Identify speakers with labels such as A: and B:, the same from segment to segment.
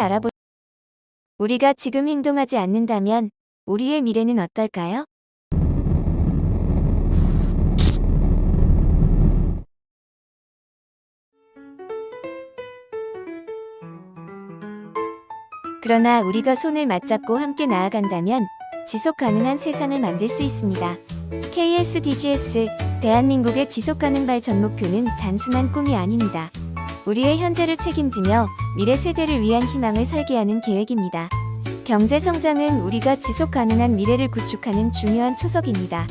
A: 알아보. 우리가 지금 행동하지 않는다면 우리의 미래는 어떨까요? 그러나 우리가 손을 맞잡고 함께 나아간다면 지속 가능한 세상을 만들 수 있습니다. KSDGs, 대한민국의 지속가능 발전 목표는 단순한 꿈이 아닙니다. 우리의 현재를 책임지며 미래 세대를 위한 희망을 설계하는 계획입니다. 경제 성장은 우리가 지속 가능한 미래를 구축하는 중요한 초석입니다.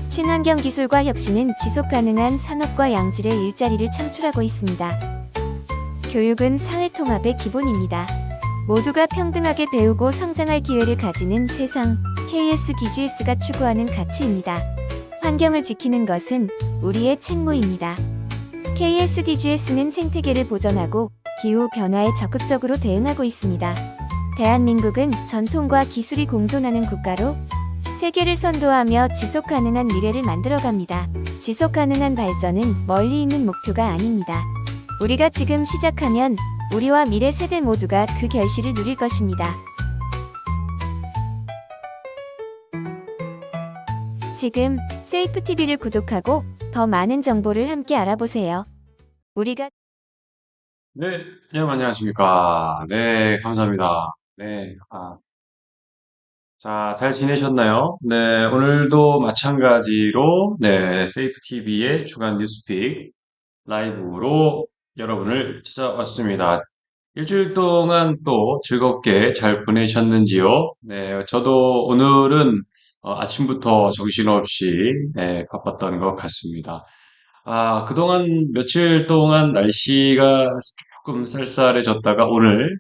A: 친환경 기술과 혁신은 지속 가능한 산업과 양질의 일자리를 창출하고 있습니다. 교육은 사회 통합의 기본입니다. 모두가 평등하게 배우고 성장할 기회를 가지는 세상, KSDGs가 추구하는 가치입니다. 환경을 지키는 것은 우리의 책무입니다. KSDGs는 생태계를 보전하고 기후 변화에 적극적으로 대응하고 있습니다. 대한민국은 전통과 기술이 공존하는 국가로 세계를 선도하며 지속 가능한 미래를 만들어갑니다. 지속 가능한 발전은 멀리 있는 목표가 아닙니다. 우리가 지금 시작하면 우리와 미래 세대 모두가 그 결실을 누릴 것입니다. 지금 세이프TV를 구독하고 더 많은 정보를 함께 알아보세요. 우리가
B: 네, 안녕하십니까. 네, 감사합니다. 네, 자, 잘 지내셨나요? 네, 오늘도 마찬가지로, 네, 세이프TV의 주간 뉴스픽 라이브로 여러분을 찾아왔습니다. 일주일 동안 또 즐겁게 잘 보내셨는지요? 네, 저도 오늘은 아침부터 정신없이 네, 바빴던 것 같습니다. 그동안 며칠 동안 날씨가 조금 쌀쌀해졌다가 오늘,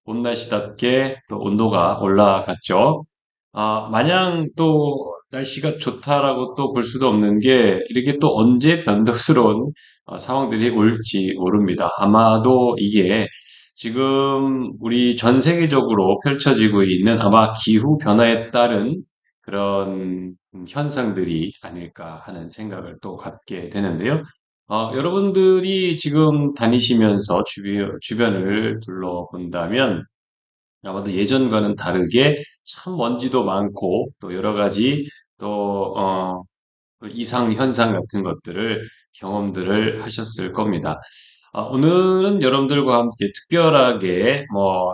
B: 봄 날씨답게 또 온도가 올라갔죠. 마냥 또 날씨가 좋다라고 또 볼 수도 없는 게 이렇게 또 언제 변덕스러운 상황들이 올지 모릅니다. 아마도 이게 지금 우리 전 세계적으로 펼쳐지고 있는 아마 기후 변화에 따른 그런 현상들이 아닐까 하는 생각을 또 갖게 되는데요. 여러분들이 지금 다니시면서 주변을 둘러본다면 아마도 예전과는 다르게 참 먼지도 많고 또 여러 가지 또, 또 이상 현상 같은 것들을 경험들을 하셨을 겁니다. 오늘은 여러분들과 함께 특별하게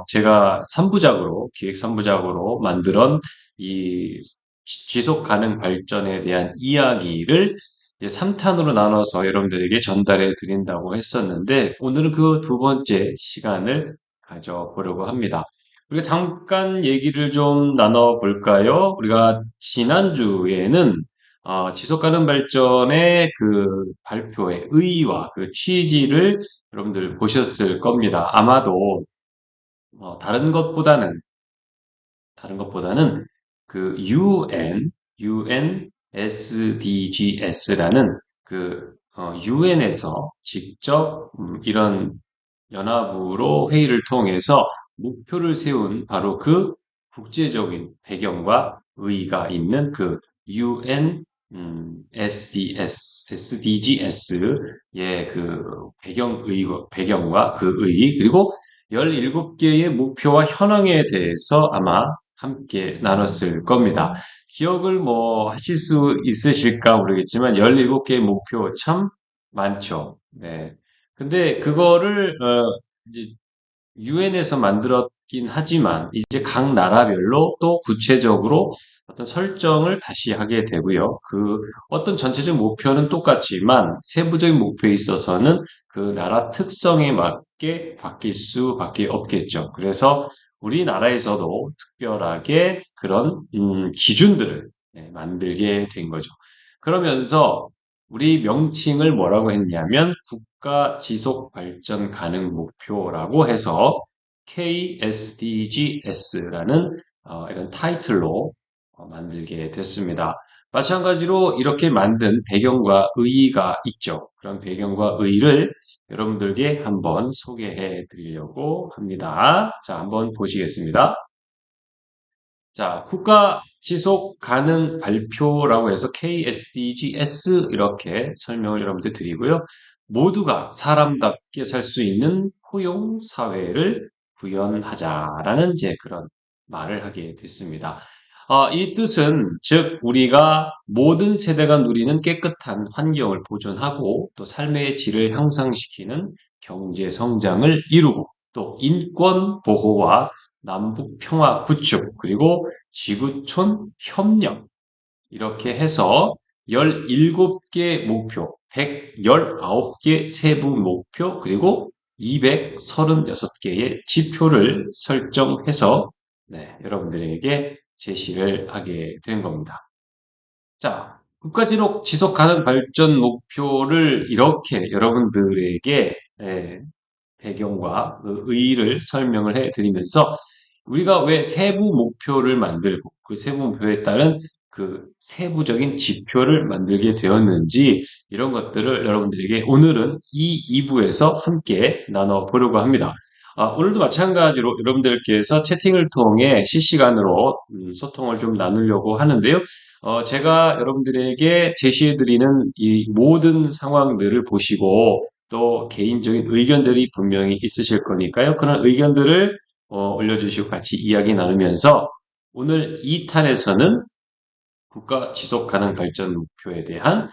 B: 제가 3부작으로 기획 3부작으로 만들어 이 지속 가능 발전에 대한 이야기를 이제 3탄으로 나눠서 여러분들에게 전달해 드린다고 했었는데 오늘은 그 두 번째 시간을 가져보려고 합니다. 우리가 잠깐 얘기를 좀 나눠볼까요? 우리가 지난주에는 지속 가능 발전의 그 발표의 의의와 그 취지를 여러분들 보셨을 겁니다. 아마도 다른 것보다는 그 UN SDGs라는 그 UN에서 직접 이런 연합으로 회의를 통해서 목표를 세운 바로 그 국제적인 배경과 의의가 있는 그 UN SDGs의 그 배경과 그 의의, 그리고 17개의 목표와 현황에 대해서 아마 함께 나눴을 겁니다. 기억을 하실 수 있으실까 모르겠지만 17개의 목표 참 많죠. 네. 근데 그거를 이제 UN에서 만들었긴 하지만 이제 각 나라별로 또 구체적으로 어떤 설정을 다시 하게 되고요. 그 어떤 전체적 목표는 똑같지만 세부적인 목표에 있어서는 그 나라 특성에 맞게 바뀔 수밖에 없겠죠. 그래서 우리나라에서도 특별하게 그런 기준들을 만들게 된 거죠. 그러면서 우리 명칭을 뭐라고 했냐면 국가 지속 발전 가능 목표라고 해서 KSDGs라는 이런 타이틀로 만들게 됐습니다. 마찬가지로 이렇게 만든 배경과 의의가 있죠. 그런 배경과 의의를 여러분들께 한번 소개해 드리려고 합니다. 자, 한번 보시겠습니다. 자, 국가 지속 가능 발표라고 해서 KSDGs 이렇게 설명을 여러분들 드리고요. 모두가 사람답게 살 수 있는 포용 사회를 구현하자라는 이제 그런 말을 하게 됐습니다. 이 뜻은 즉 우리가 모든 세대가 누리는 깨끗한 환경을 보존하고 또 삶의 질을 향상시키는 경제 성장을 이루고 또 인권 보호와 남북 평화 구축 그리고 지구촌 협력 이렇게 해서 17개 목표, 119개 세부 목표, 그리고 236개의 지표를 설정해서 여러분들에게 제시를 하게 된 겁니다. 자, 국가지속 지속 가능 발전 목표를 이렇게 여러분들에게 배경과 그 의의를 설명을 해드리면서 우리가 왜 세부 목표를 만들고 그 세부 목표에 따른 그 세부적인 지표를 만들게 되었는지 이런 것들을 여러분들에게 오늘은 이 2부에서 함께 나눠보려고 합니다. 오늘도 마찬가지로 여러분들께서 채팅을 통해 실시간으로 소통을 좀 나누려고 하는데요. 제가 여러분들에게 제시해드리는 이 모든 상황들을 보시고 또 개인적인 의견들이 분명히 있으실 거니까요. 그런 의견들을 올려주시고 같이 이야기 나누면서 오늘 2탄에서는 국가 지속 가능 발전 목표에 대한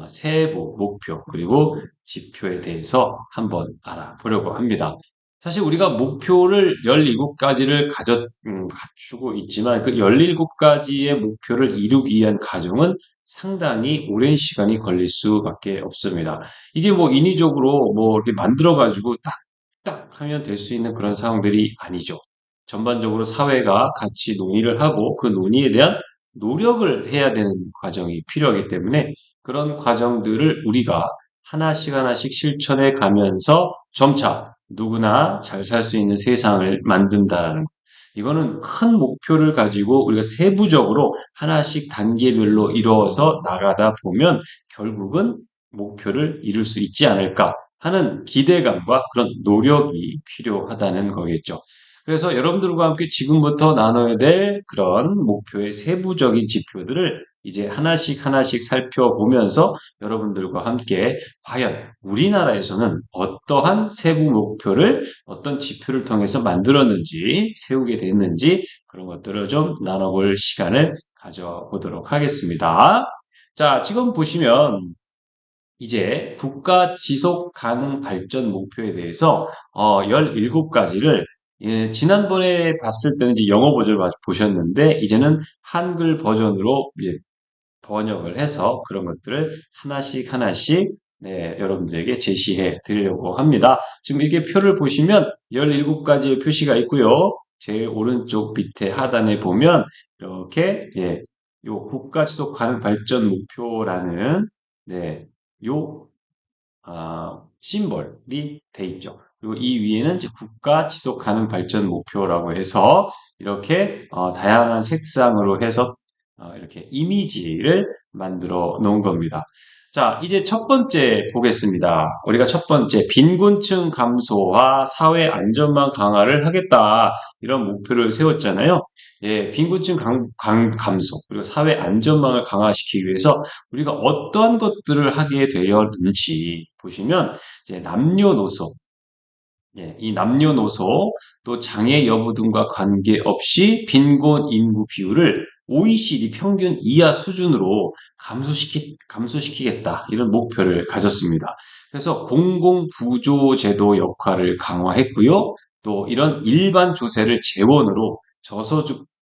B: 세부 목표 그리고 지표에 대해서 한번 알아보려고 합니다. 사실 우리가 목표를 17가지를 갖추고 있지만 그 17가지의 목표를 이루기 위한 과정은 상당히 오랜 시간이 걸릴 수밖에 없습니다. 이게 뭐 인위적으로 뭐 이렇게 만들어가지고 딱 하면 될 수 있는 그런 상황들이 아니죠. 전반적으로 사회가 같이 논의를 하고 그 논의에 대한 노력을 해야 되는 과정이 필요하기 때문에 그런 과정들을 우리가 하나씩 하나씩 실천해 가면서 점차 누구나 잘 살 수 있는 세상을 만든다는 것. 이거는 큰 목표를 가지고 우리가 세부적으로 하나씩 단계별로 이루어서 나가다 보면 결국은 목표를 이룰 수 있지 않을까 하는 기대감과 그런 노력이 필요하다는 거겠죠. 그래서 여러분들과 함께 지금부터 나눠야 될 그런 목표의 세부적인 지표들을 이제 하나씩 하나씩 살펴보면서 여러분들과 함께 과연 우리나라에서는 어떠한 세부 목표를 어떤 지표를 통해서 만들었는지 세우게 됐는지 그런 것들을 좀 나눠볼 시간을 가져보도록 하겠습니다. 자, 지금 보시면 이제 국가 지속 가능 발전 목표에 대해서 17가지를 지난번에 봤을 때는 이제 영어 버전을 보셨는데 이제는 한글 버전으로 이제 번역을 해서 그런 것들을 하나씩 하나씩 여러분들에게 제시해 드리려고 합니다. 지금 이게 표를 보시면 17가지의 표시가 있고요. 제일 오른쪽 밑에 하단에 보면 이렇게 요 국가 지속 가능 발전 목표라는 요 심벌이 돼 있죠. 그리고 이 위에는 이제 국가 지속 가능 발전 목표라고 해서 이렇게 다양한 색상으로 해서 이렇게 이미지를 만들어 놓은 겁니다. 자, 이제 첫 번째 보겠습니다. 우리가 첫 번째 빈곤층 감소와 사회 안전망 강화를 하겠다. 이런 목표를 세웠잖아요. 빈곤층 감소 그리고 사회 안전망을 강화시키기 위해서 우리가 어떠한 것들을 하게 되었는지 보시면 이제 남녀노소 이 남녀노소 또 장애 여부 등과 관계없이 빈곤 인구 비율을 OECD 평균 이하 수준으로 감소시키겠다. 이런 목표를 가졌습니다. 그래서 공공부조제도 역할을 강화했고요. 또 이런 일반 조세를 재원으로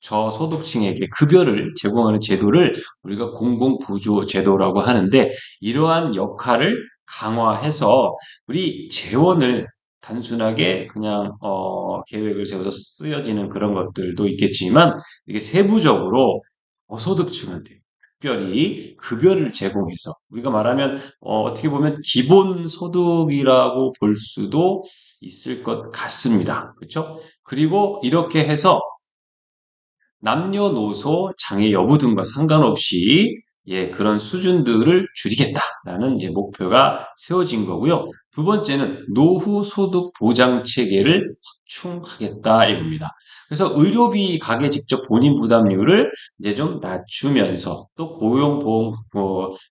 B: 저소득층에게 급여를 제공하는 제도를 우리가 공공부조제도라고 하는데 이러한 역할을 강화해서 우리 재원을 단순하게 그냥 계획을 세워서 쓰여지는 그런 것들도 있겠지만 이게 세부적으로 저소득층한테 특별히 급여를 제공해서 우리가 말하면 어떻게 보면 기본소득이라고 볼 수도 있을 것 같습니다. 그렇죠? 그리고 이렇게 해서 남녀노소 장애 여부 등과 상관없이 그런 수준들을 줄이겠다라는 이제 목표가 세워진 거고요. 두 번째는 노후 소득 보장 체계를 확충하겠다 이겁니다. 그래서 의료비 가계 직접 본인 부담률을 이제 좀 낮추면서 또 고용보험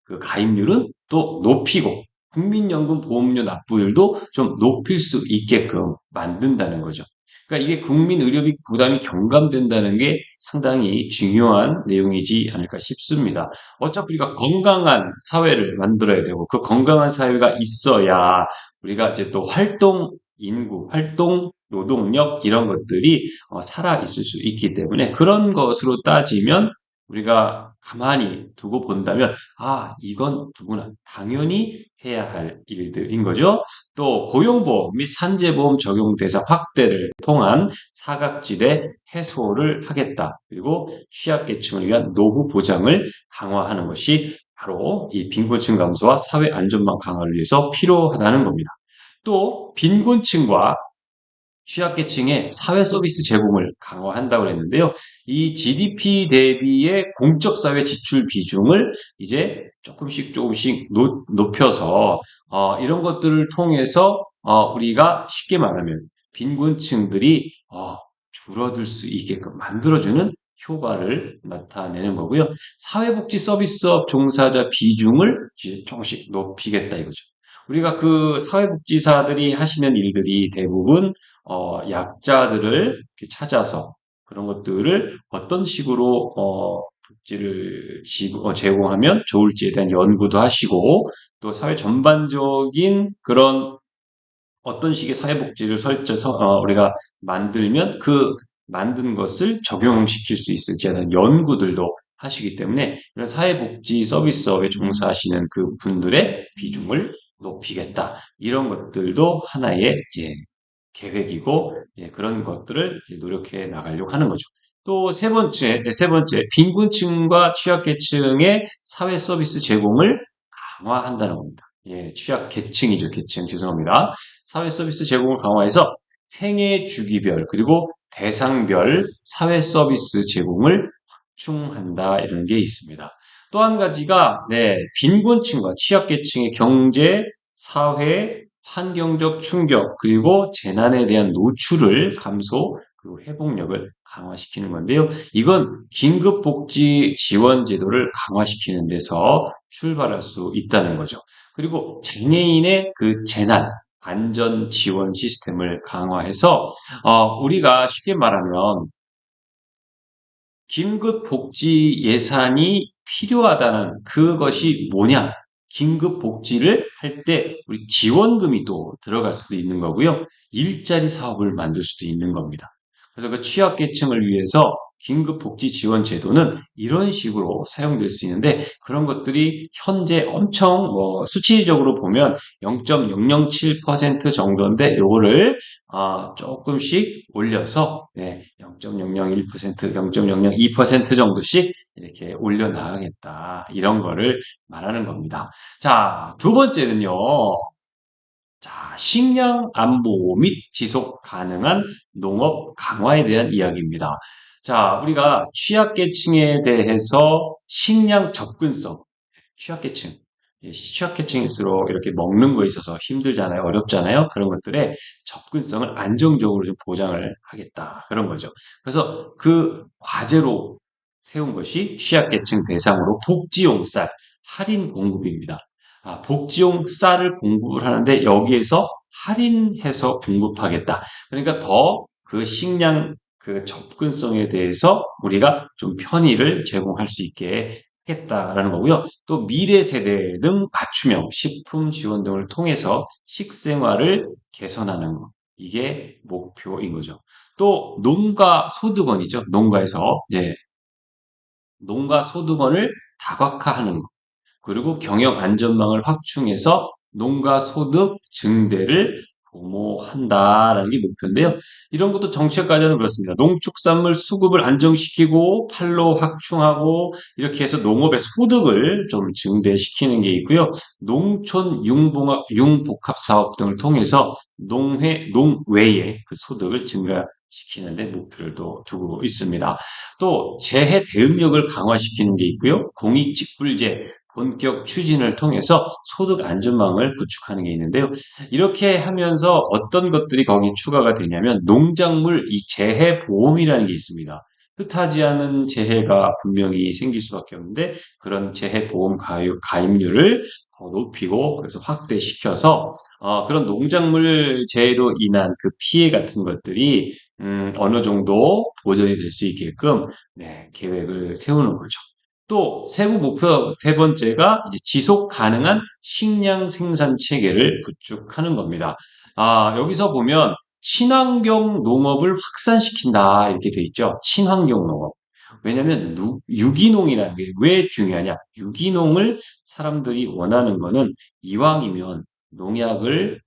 B: 그 가입률은 또 높이고 국민연금 보험료 납부율도 좀 높일 수 있게끔 만든다는 거죠. 그러니까 이게 국민 의료비 부담이 경감된다는 게 상당히 중요한 내용이지 않을까 싶습니다. 어차피 우리가 건강한 사회를 만들어야 되고 그 건강한 사회가 있어야 우리가 이제 또 활동 인구, 활동 노동력 이런 것들이 살아 있을 수 있기 때문에 그런 것으로 따지면 우리가 가만히 두고 본다면 이건 누구나 당연히 해야 할 일들인 거죠. 또 고용보험 및 산재보험 적용 대상 확대를 통한 사각지대 해소를 하겠다. 그리고 취약계층을 위한 노후 보장을 강화하는 것이 바로 이 빈곤층 감소와 사회 안전망 강화를 위해서 필요하다는 겁니다. 또 빈곤층과 취약계층의 사회 서비스 제공을 강화한다고 했는데요. 이 GDP 대비의 공적 사회 지출 비중을 이제 조금씩 높여서 이런 것들을 통해서 우리가 쉽게 말하면 빈곤층들이 줄어들 수 있게끔 만들어주는 효과를 나타내는 거고요. 사회복지 서비스업 종사자 비중을 이제 조금씩 높이겠다 이거죠. 우리가 그 사회복지사들이 하시는 일들이 대부분 약자들을 이렇게 찾아서 그런 것들을 어떤 식으로 복지를 제공하면 좋을지에 대한 연구도 하시고 또 사회 전반적인 그런 어떤 식의 사회복지를 우리가 만들면 그 만든 것을 적용시킬 수 있을지에 대한 연구들도 하시기 때문에 이런 사회복지 서비스업에 종사하시는 그 분들의 비중을 높이겠다. 이런 것들도 하나의 계획이고 그런 것들을 노력해 나가려고 하는 거죠. 또 세 번째, 빈곤층과 취약계층의 사회 서비스 제공을 강화한다는 겁니다. 취약계층이죠, 계층. 죄송합니다. 사회 서비스 제공을 강화해서 생애 주기별 그리고 대상별 사회 서비스 제공을 확충한다 이런 게 있습니다. 또 한 가지가 빈곤층과 취약계층의 경제, 사회, 환경적 충격 그리고 재난에 대한 노출을 감소 그리고 회복력을 강화시키는 건데요. 이건 긴급복지 지원 제도를 강화시키는 데서 출발할 수 있다는 거죠. 그리고 장애인의 그 재난 안전 지원 시스템을 강화해서 우리가 쉽게 말하면 긴급복지 예산이 필요하다는 그것이 뭐냐? 긴급복지를 할 때 우리 지원금이 또 들어갈 수도 있는 거고요. 일자리 사업을 만들 수도 있는 겁니다. 그래서 그 취약계층을 위해서 긴급복지 지원 제도는 이런 식으로 사용될 수 있는데 그런 것들이 현재 엄청 수치적으로 보면 0.007% 정도인데 요거를 조금씩 올려서 0.001%, 0.002% 정도씩 이렇게 올려나가겠다. 이런 거를 말하는 겁니다. 자, 두 번째는요. 자, 식량 안보 및 지속 가능한 농업 강화에 대한 이야기입니다. 자, 우리가 취약계층에 대해서 식량 접근성, 취약계층, 취약계층일수록 이렇게 먹는 거에 있어서 힘들잖아요. 어렵잖아요. 그런 것들의 접근성을 안정적으로 좀 보장을 하겠다. 그런 거죠. 그래서 그 과제로 세운 것이 취약계층 대상으로 복지용 쌀 할인 공급입니다. 복지용 쌀을 공급을 하는데 여기에서 할인해서 공급하겠다. 그러니까 더 그 식량 그 접근성에 대해서 우리가 좀 편의를 제공할 수 있게 하겠다라는 거고요. 또 미래 세대 등 맞춤형 식품 지원 등을 통해서 식생활을 개선하는 것. 이게 목표인 거죠. 또 농가 소득원이죠. 농가에서 농가 소득원을 다각화하는 것. 그리고 경영 안전망을 확충해서 농가 소득 증대를 도모한다라는 게 목표인데요. 이런 것도 정책 과제는 그렇습니다. 농축산물 수급을 안정시키고 판로 확충하고 이렇게 해서 농업의 소득을 좀 증대시키는 게 있고요. 농촌 융복합 사업 등을 통해서 농외의 그 소득을 증가시키는 데 목표를 또 두고 있습니다. 또 재해 대응력을 강화시키는 게 있고요. 공익직불제 본격 추진을 통해서 소득 안전망을 구축하는 게 있는데요. 이렇게 하면서 어떤 것들이 거기 추가가 되냐면 농작물 이 재해 보험이라는 게 있습니다. 뜻하지 않은 재해가 분명히 생길 수밖에 없는데 그런 재해 보험 가입률을 더 높이고 그래서 확대시켜서 그런 농작물 재해로 인한 그 피해 같은 것들이 어느 정도 보전이 될 수 있게끔 네, 계획을 세우는 거죠. 또 세부 목표 세 번째가 이제 지속 가능한 식량 생산 체계를 구축하는 겁니다. 여기서 보면 친환경 농업을 확산시킨다 이렇게 돼 있죠. 친환경 농업. 왜냐하면 유기농이라는 게 왜 중요하냐? 유기농을 사람들이 원하는 거는 이왕이면 농약을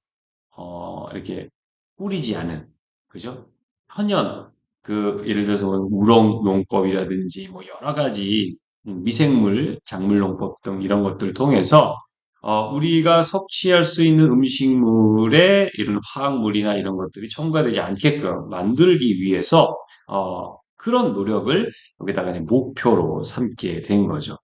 B: 이렇게 뿌리지 않은, 그죠? 천연, 예를 들어서 뭐 우럭농법이라든지 뭐 여러 가지 미생물, 작물농법 등 이런 것들을 통해서 우리가 섭취할 수 있는 음식물에 이런 화학물이나 이런 것들이 첨가되지 않게끔 만들기 위해서 그런 노력을 여기다가 이제 목표로 삼게 된 거죠.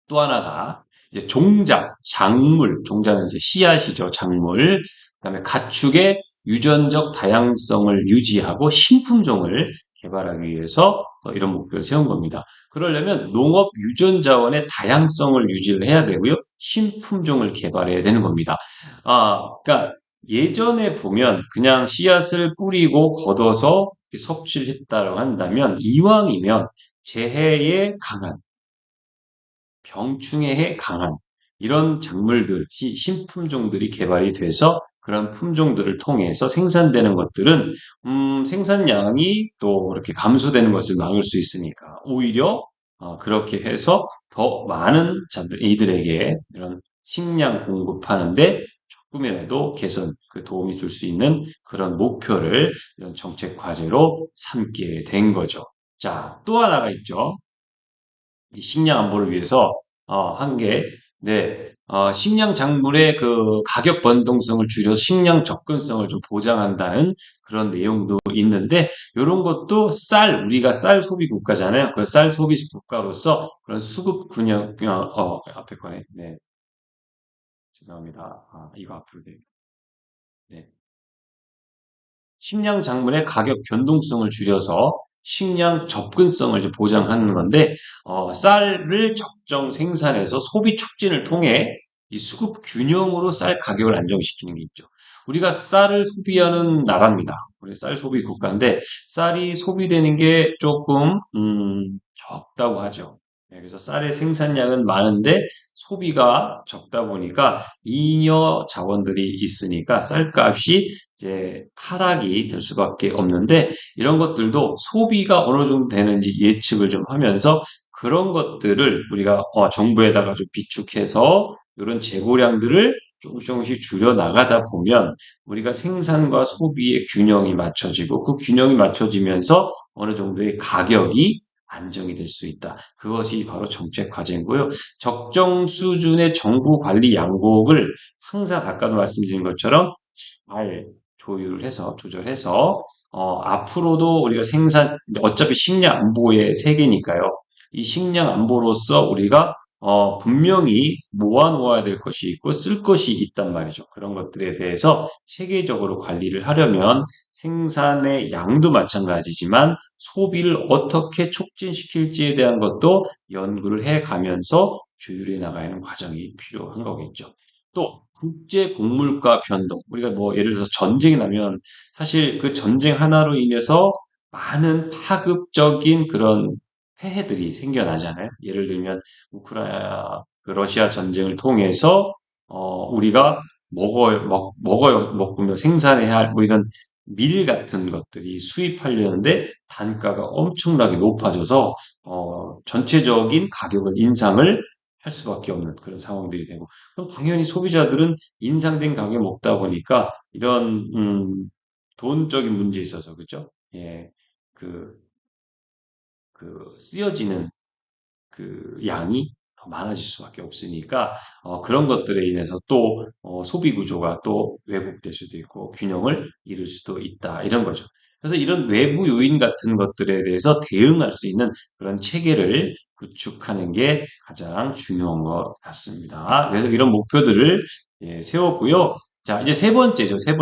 B: 또 하나가 이제 종자, 작물, 종자는 이제 씨앗이죠, 작물. 그다음에 가축의 유전적 다양성을 유지하고 신품종을 개발하기 위해서 이런 목표를 세운 겁니다. 그러려면 농업 유전 자원의 다양성을 유지를 해야 되고요. 신품종을 개발해야 되는 겁니다. 그러니까 예전에 보면 그냥 씨앗을 뿌리고 걷어서 섭취를 했다고 한다면 이왕이면 재해에 강한 병충해에 강한 이런 작물들, 신품종들이 개발이 돼서 그런 품종들을 통해서 생산되는 것들은 생산량이 또 이렇게 감소되는 것을 막을 수 있으니까 오히려 그렇게 해서 더 많은 이들에게 이런 식량 공급하는데 조금이라도 개선, 도움이 줄 수 있는 그런 목표를 이런 정책 과제로 삼게 된 거죠. 자, 또 하나가 있죠. 이 식량 안보를 위해서 한 게, 네, 식량 작물의 그 가격 변동성을 줄여서 식량 접근성을 좀 보장한다는 그런 내용도 있는데, 이런 것도 우리가 쌀 소비 국가잖아요. 그 쌀 소비 국가로서 그런 수급 균형, 앞에 거네. 네, 죄송합니다. 이거 앞으로 돼. 네. 식량 작물의 가격 변동성을 줄여서 식량 접근성을 이제 보장하는 건데, 쌀을 적정 생산해서 소비 촉진을 통해 이 수급 균형으로 쌀 가격을 안정시키는 게 있죠. 우리가 쌀을 소비하는 나라입니다. 우리 쌀 소비 국가인데, 쌀이 소비되는 게 조금, 적다고 하죠. 네, 그래서 쌀의 생산량은 많은데 소비가 적다 보니까 잉여 자원들이 있으니까 쌀값이 이제 하락이 될 수밖에 없는데 이런 것들도 소비가 어느 정도 되는지 예측을 좀 하면서 그런 것들을 우리가 정부에다가 좀 비축해서 이런 재고량들을 조금씩 줄여 나가다 보면 우리가 생산과 소비의 균형이 맞춰지고 그 균형이 맞춰지면서 어느 정도의 가격이 안정이 될 수 있다. 그것이 바로 정책 과제이고요. 적정 수준의 정부 관리 양복을 항상 아까도 말씀드린 것처럼 잘 조절해서 앞으로도 우리가 어차피 식량 안보의 세계니까요. 이 식량 안보로서 우리가 분명히 모아놓아야 될 것이 있고 쓸 것이 있단 말이죠. 그런 것들에 대해서 체계적으로 관리를 하려면 생산의 양도 마찬가지지만 소비를 어떻게 촉진시킬지에 대한 것도 연구를 해 가면서 조율해 나가는 과정이 필요한 거겠죠. 또 국제 곡물가 변동. 우리가 뭐 예를 들어서 전쟁이 나면 사실 그 전쟁 하나로 인해서 많은 파급적인 그런 폐해들이 생겨나잖아요. 예를 들면 러시아 전쟁을 통해서 우리가 먹으며 생산해야 할 뭐 이런 밀 같은 것들이 수입하려는데 단가가 엄청나게 높아져서 전체적인 가격을 인상을 할 수밖에 없는 그런 상황들이 되고 그럼 당연히 소비자들은 인상된 가격에 먹다 보니까 이런 돈적인 문제에 있어서 그죠? 예, 그, 쓰여지는 양이 더 많아질 수밖에 없으니까 그런 것들에 인해서 또 소비 구조가 또 왜곡될 수도 있고 균형을 잃을 수도 있다 이런 거죠. 그래서 이런 외부 요인 같은 것들에 대해서 대응할 수 있는 그런 체계를 구축하는 게 가장 중요한 것 같습니다. 그래서 이런 목표들을 세웠고요. 자, 이제 세 번째죠. 세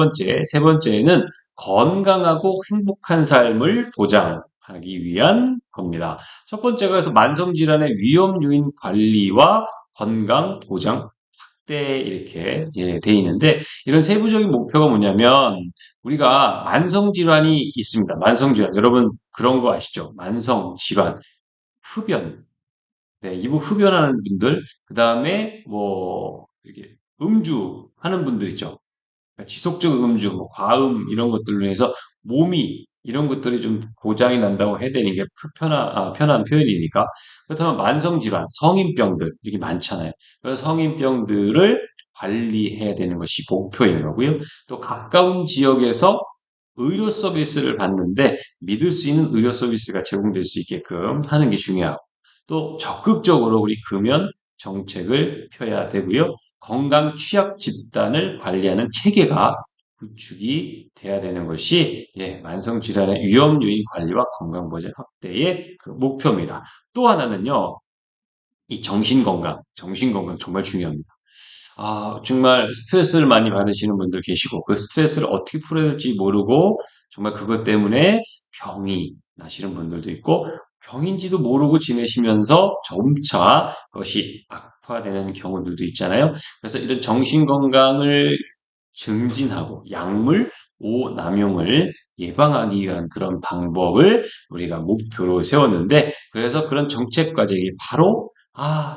B: 번째는 건강하고 행복한 삶을 보장하기 위한 겁니다. 첫 번째가 그래서 만성질환의 위험 요인 관리와 건강 보장. 확대 이렇게 돼 있는데 이런 세부적인 목표가 뭐냐면 우리가 만성 질환이 있습니다. 만성 질환 여러분 그런 거 아시죠? 만성 질환 흡연 네, 이부 흡연하는 분들 그다음에 뭐 이렇게 음주 하는 분들 있죠. 그러니까 지속적 음주, 뭐 과음 이런 것들로 해서 몸이 이런 것들이 좀 고장이 난다고 해야 되는 게 편한 표현이니까. 그렇다면 만성질환, 성인병들 이게 많잖아요. 그래서 성인병들을 관리해야 되는 것이 목표인 거고요. 또 가까운 지역에서 의료 서비스를 받는데 믿을 수 있는 의료 서비스가 제공될 수 있게끔 하는 게 중요하고 또 적극적으로 우리 금연 정책을 펴야 되고요. 건강 취약 집단을 관리하는 체계가 구축이 돼야 되는 것이 만성 질환의 위험 요인 관리와 건강 보전 확대의 그 목표입니다. 또 하나는요. 이 정신 건강 정말 중요합니다. 정말 스트레스를 많이 받으시는 분들 계시고 그 스트레스를 어떻게 풀어야 될지 모르고 정말 그것 때문에 병이 나시는 분들도 있고 병인지도 모르고 지내시면서 점차 그것이 악화되는 경우들도 있잖아요. 그래서 이런 정신 건강을 증진하고 약물 오남용을 예방하기 위한 그런 방법을 우리가 목표로 세웠는데 그래서 그런 정책 과제이 바로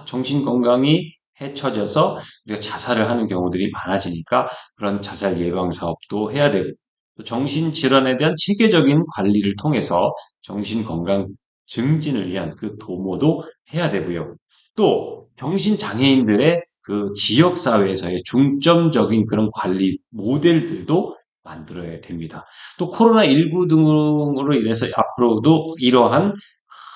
B: 정신 건강이 해쳐져서 우리가 자살을 하는 경우들이 많아지니까 그런 자살 예방 사업도 해야 되고 또 정신 질환에 대한 체계적인 관리를 통해서 정신 건강 증진을 위한 그 도모도 해야 되고요. 또 정신 장애인들의 그 지역 사회에서의 중점적인 그런 관리 모델들도 만들어야 됩니다. 또 코로나19 등으로 인해서 앞으로도 이러한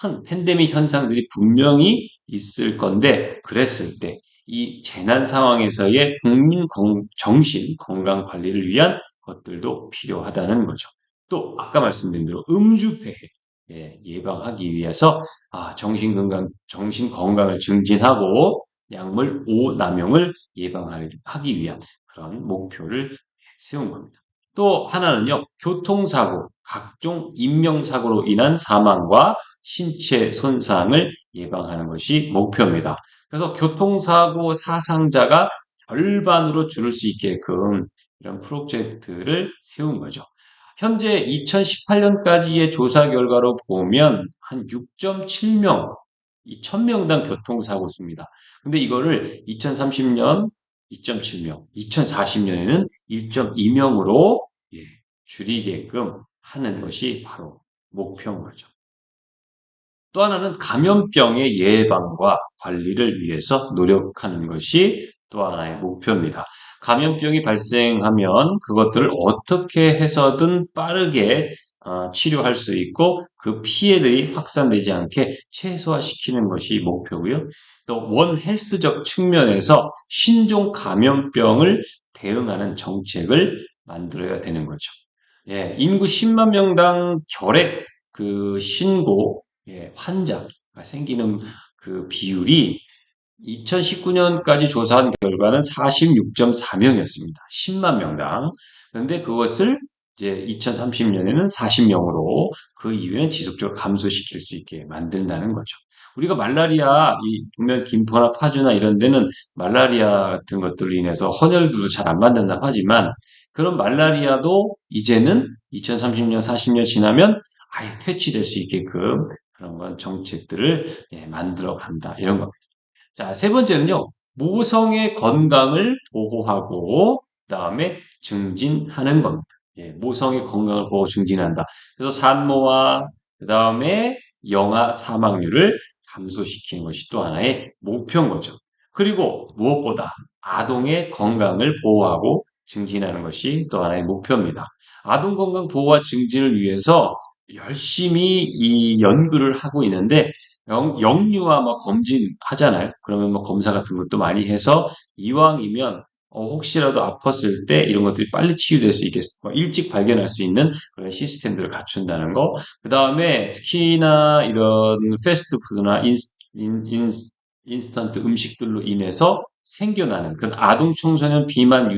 B: 큰 팬데믹 현상들이 분명히 있을 건데 그랬을 때 이 재난 상황에서의 정신 건강 관리를 위한 것들도 필요하다는 거죠. 또 아까 말씀드린 대로 음주폐해 예방하기 위해서 정신 건강을 증진하고 약물 오남용을 예방하기 위한 그런 목표를 세운 겁니다. 또 하나는요, 교통사고, 각종 인명사고로 인한 사망과 신체 손상을 예방하는 것이 목표입니다. 그래서 교통사고 사상자가 절반으로 줄일 수 있게끔 이런 프로젝트를 세운 거죠. 현재 2018년까지의 조사 결과로 보면 한 6.7명, 이 1000명당 교통사고 수입니다. 근데 이거를 2030년 2.7명, 2040년에는 1.2명으로 줄이게끔 하는 것이 바로 목표인 거죠. 또 하나는 감염병의 예방과 관리를 위해서 노력하는 것이 또 하나의 목표입니다. 감염병이 발생하면 그것들을 어떻게 해서든 빠르게 치료할 수 있고 그 피해들이 확산되지 않게 최소화시키는 것이 목표고요. 또 원헬스적 측면에서 신종 감염병을 대응하는 정책을 만들어야 되는 거죠. 인구 10만 명당 결핵 그 신고 환자가 생기는 그 비율이 2019년까지 조사한 결과는 46.4명이었습니다. 10만 명당. 그런데 그것을 이제 2030년에는 40명으로 그 이후에는 지속적으로 감소시킬 수 있게 만든다는 거죠. 우리가 말라리아, 보면 김포나 파주나 이런 데는 말라리아 같은 것들로 인해서 헌혈도 잘 안 받는다고 하지만 그런 말라리아도 이제는 2030년, 40년 지나면 아예 퇴치될 수 있게끔 그런 건 정책들을 만들어 간다. 이런 겁니다. 자, 세 번째는요. 모성의 건강을 보호하고 그다음에 증진하는 겁니다. 모성의 건강을 보호 증진한다. 그래서 산모와 그다음에 영아 사망률을 감소시키는 것이 또 하나의 목표인 거죠. 그리고 무엇보다 아동의 건강을 보호하고 증진하는 것이 또 하나의 목표입니다. 아동 건강 보호와 증진을 위해서 열심히 이 연구를 하고 있는데 영유아 막 검진하잖아요. 그러면 뭐 검사 같은 것도 많이 해서 이왕이면 혹시라도 아팠을 때 이런 것들이 빨리 치유될 수 있게 일찍 발견할 수 있는 그런 시스템들을 갖춘다는 거. 그 다음에 특히나 이런 패스트푸드나 인스턴트 음식들로 인해서 생겨나는 그런 아동 청소년 비만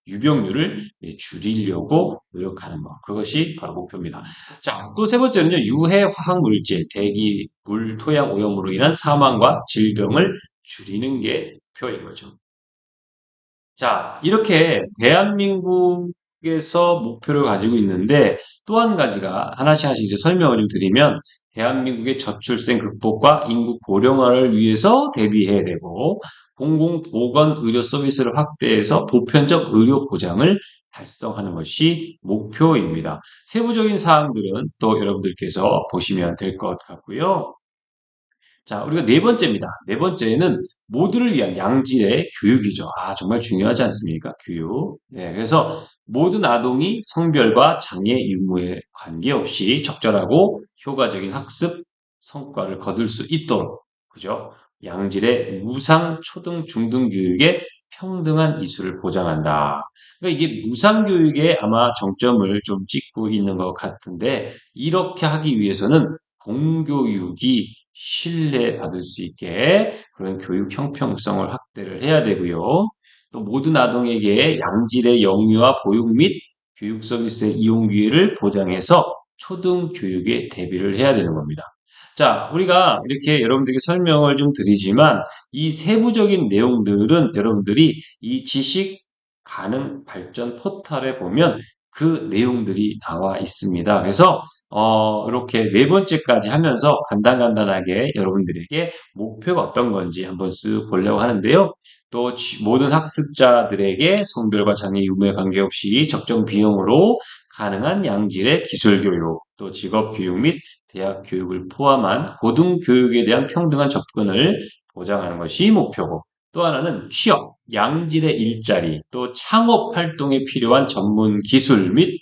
B: 유병률을 줄이려고 노력하는 것. 그것이 바로 목표입니다. 자, 또 세 번째는요, 유해 화학 물질, 대기, 물, 토양 오염으로 인한 사망과 질병을 줄이는 게 목표인 거죠. 자, 이렇게 대한민국에서 목표를 가지고 있는데 또 한 가지가 하나씩 하나씩 이제 설명을 좀 드리면 대한민국의 저출생 극복과 인구 고령화를 위해서 대비해야 되고 공공보건 의료 서비스를 확대해서 보편적 의료 보장을 달성하는 것이 목표입니다. 세부적인 사항들은 또 여러분들께서 보시면 될 것 같고요. 자, 우리가 네 번째입니다. 네 번째는 모두를 위한 양질의 교육이죠. 아, 정말 중요하지 않습니까? 교육. 네, 그래서 모든 아동이 성별과 장애 유무에 관계없이 적절하고 효과적인 학습 성과를 거둘 수 있도록, 그죠? 양질의 무상 초등 중등 교육의 평등한 이수를 보장한다. 그러니까 이게 무상 교육에 아마 정점을 좀 찍고 있는 것 같은데 이렇게 하기 위해서는 공교육이 신뢰받을 수 있게 그런 교육 형평성을 확대를 해야 되고요. 또 모든 아동에게 양질의 영유아 보육 및 교육 서비스의 이용 기회를 보장해서 초등 교육에 대비를 해야 되는 겁니다. 자, 우리가 이렇게 여러분들에게 설명을 좀 드리지만 이 세부적인 내용들은 여러분들이 이 지식 가능 발전 포털에 보면 그 내용들이 나와 있습니다. 그래서 이렇게 네 번째까지 하면서 간단간단하게 여러분들에게 목표가 어떤 건지 한번 쓱 보려고 하는데요. 또 모든 학습자들에게 성별과 장애 유무에 관계없이 적정 비용으로 가능한 양질의 기술 교육, 또 직업 교육 및 대학 교육을 포함한 고등교육에 대한 평등한 접근을 보장하는 것이 목표고, 또 하나는 취업, 양질의 일자리, 또 창업 활동에 필요한 전문 기술 및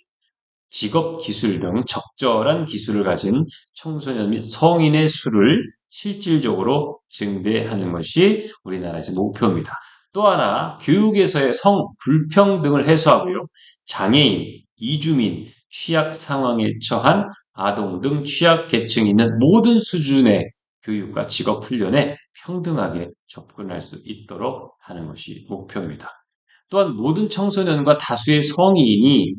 B: 직업 기술 등 적절한 기술을 가진 청소년 및 성인의 수를 실질적으로 증대하는 것이 우리나라에서 목표입니다. 또 하나, 교육에서의 성 불평등을 해소하고요. 장애인, 이주민, 취약 상황에 처한 아동 등 취약 계층이 있는 모든 수준의 교육과 직업 훈련에 평등하게 접근할 수 있도록 하는 것이 목표입니다. 또한 모든 청소년과 다수의 성인이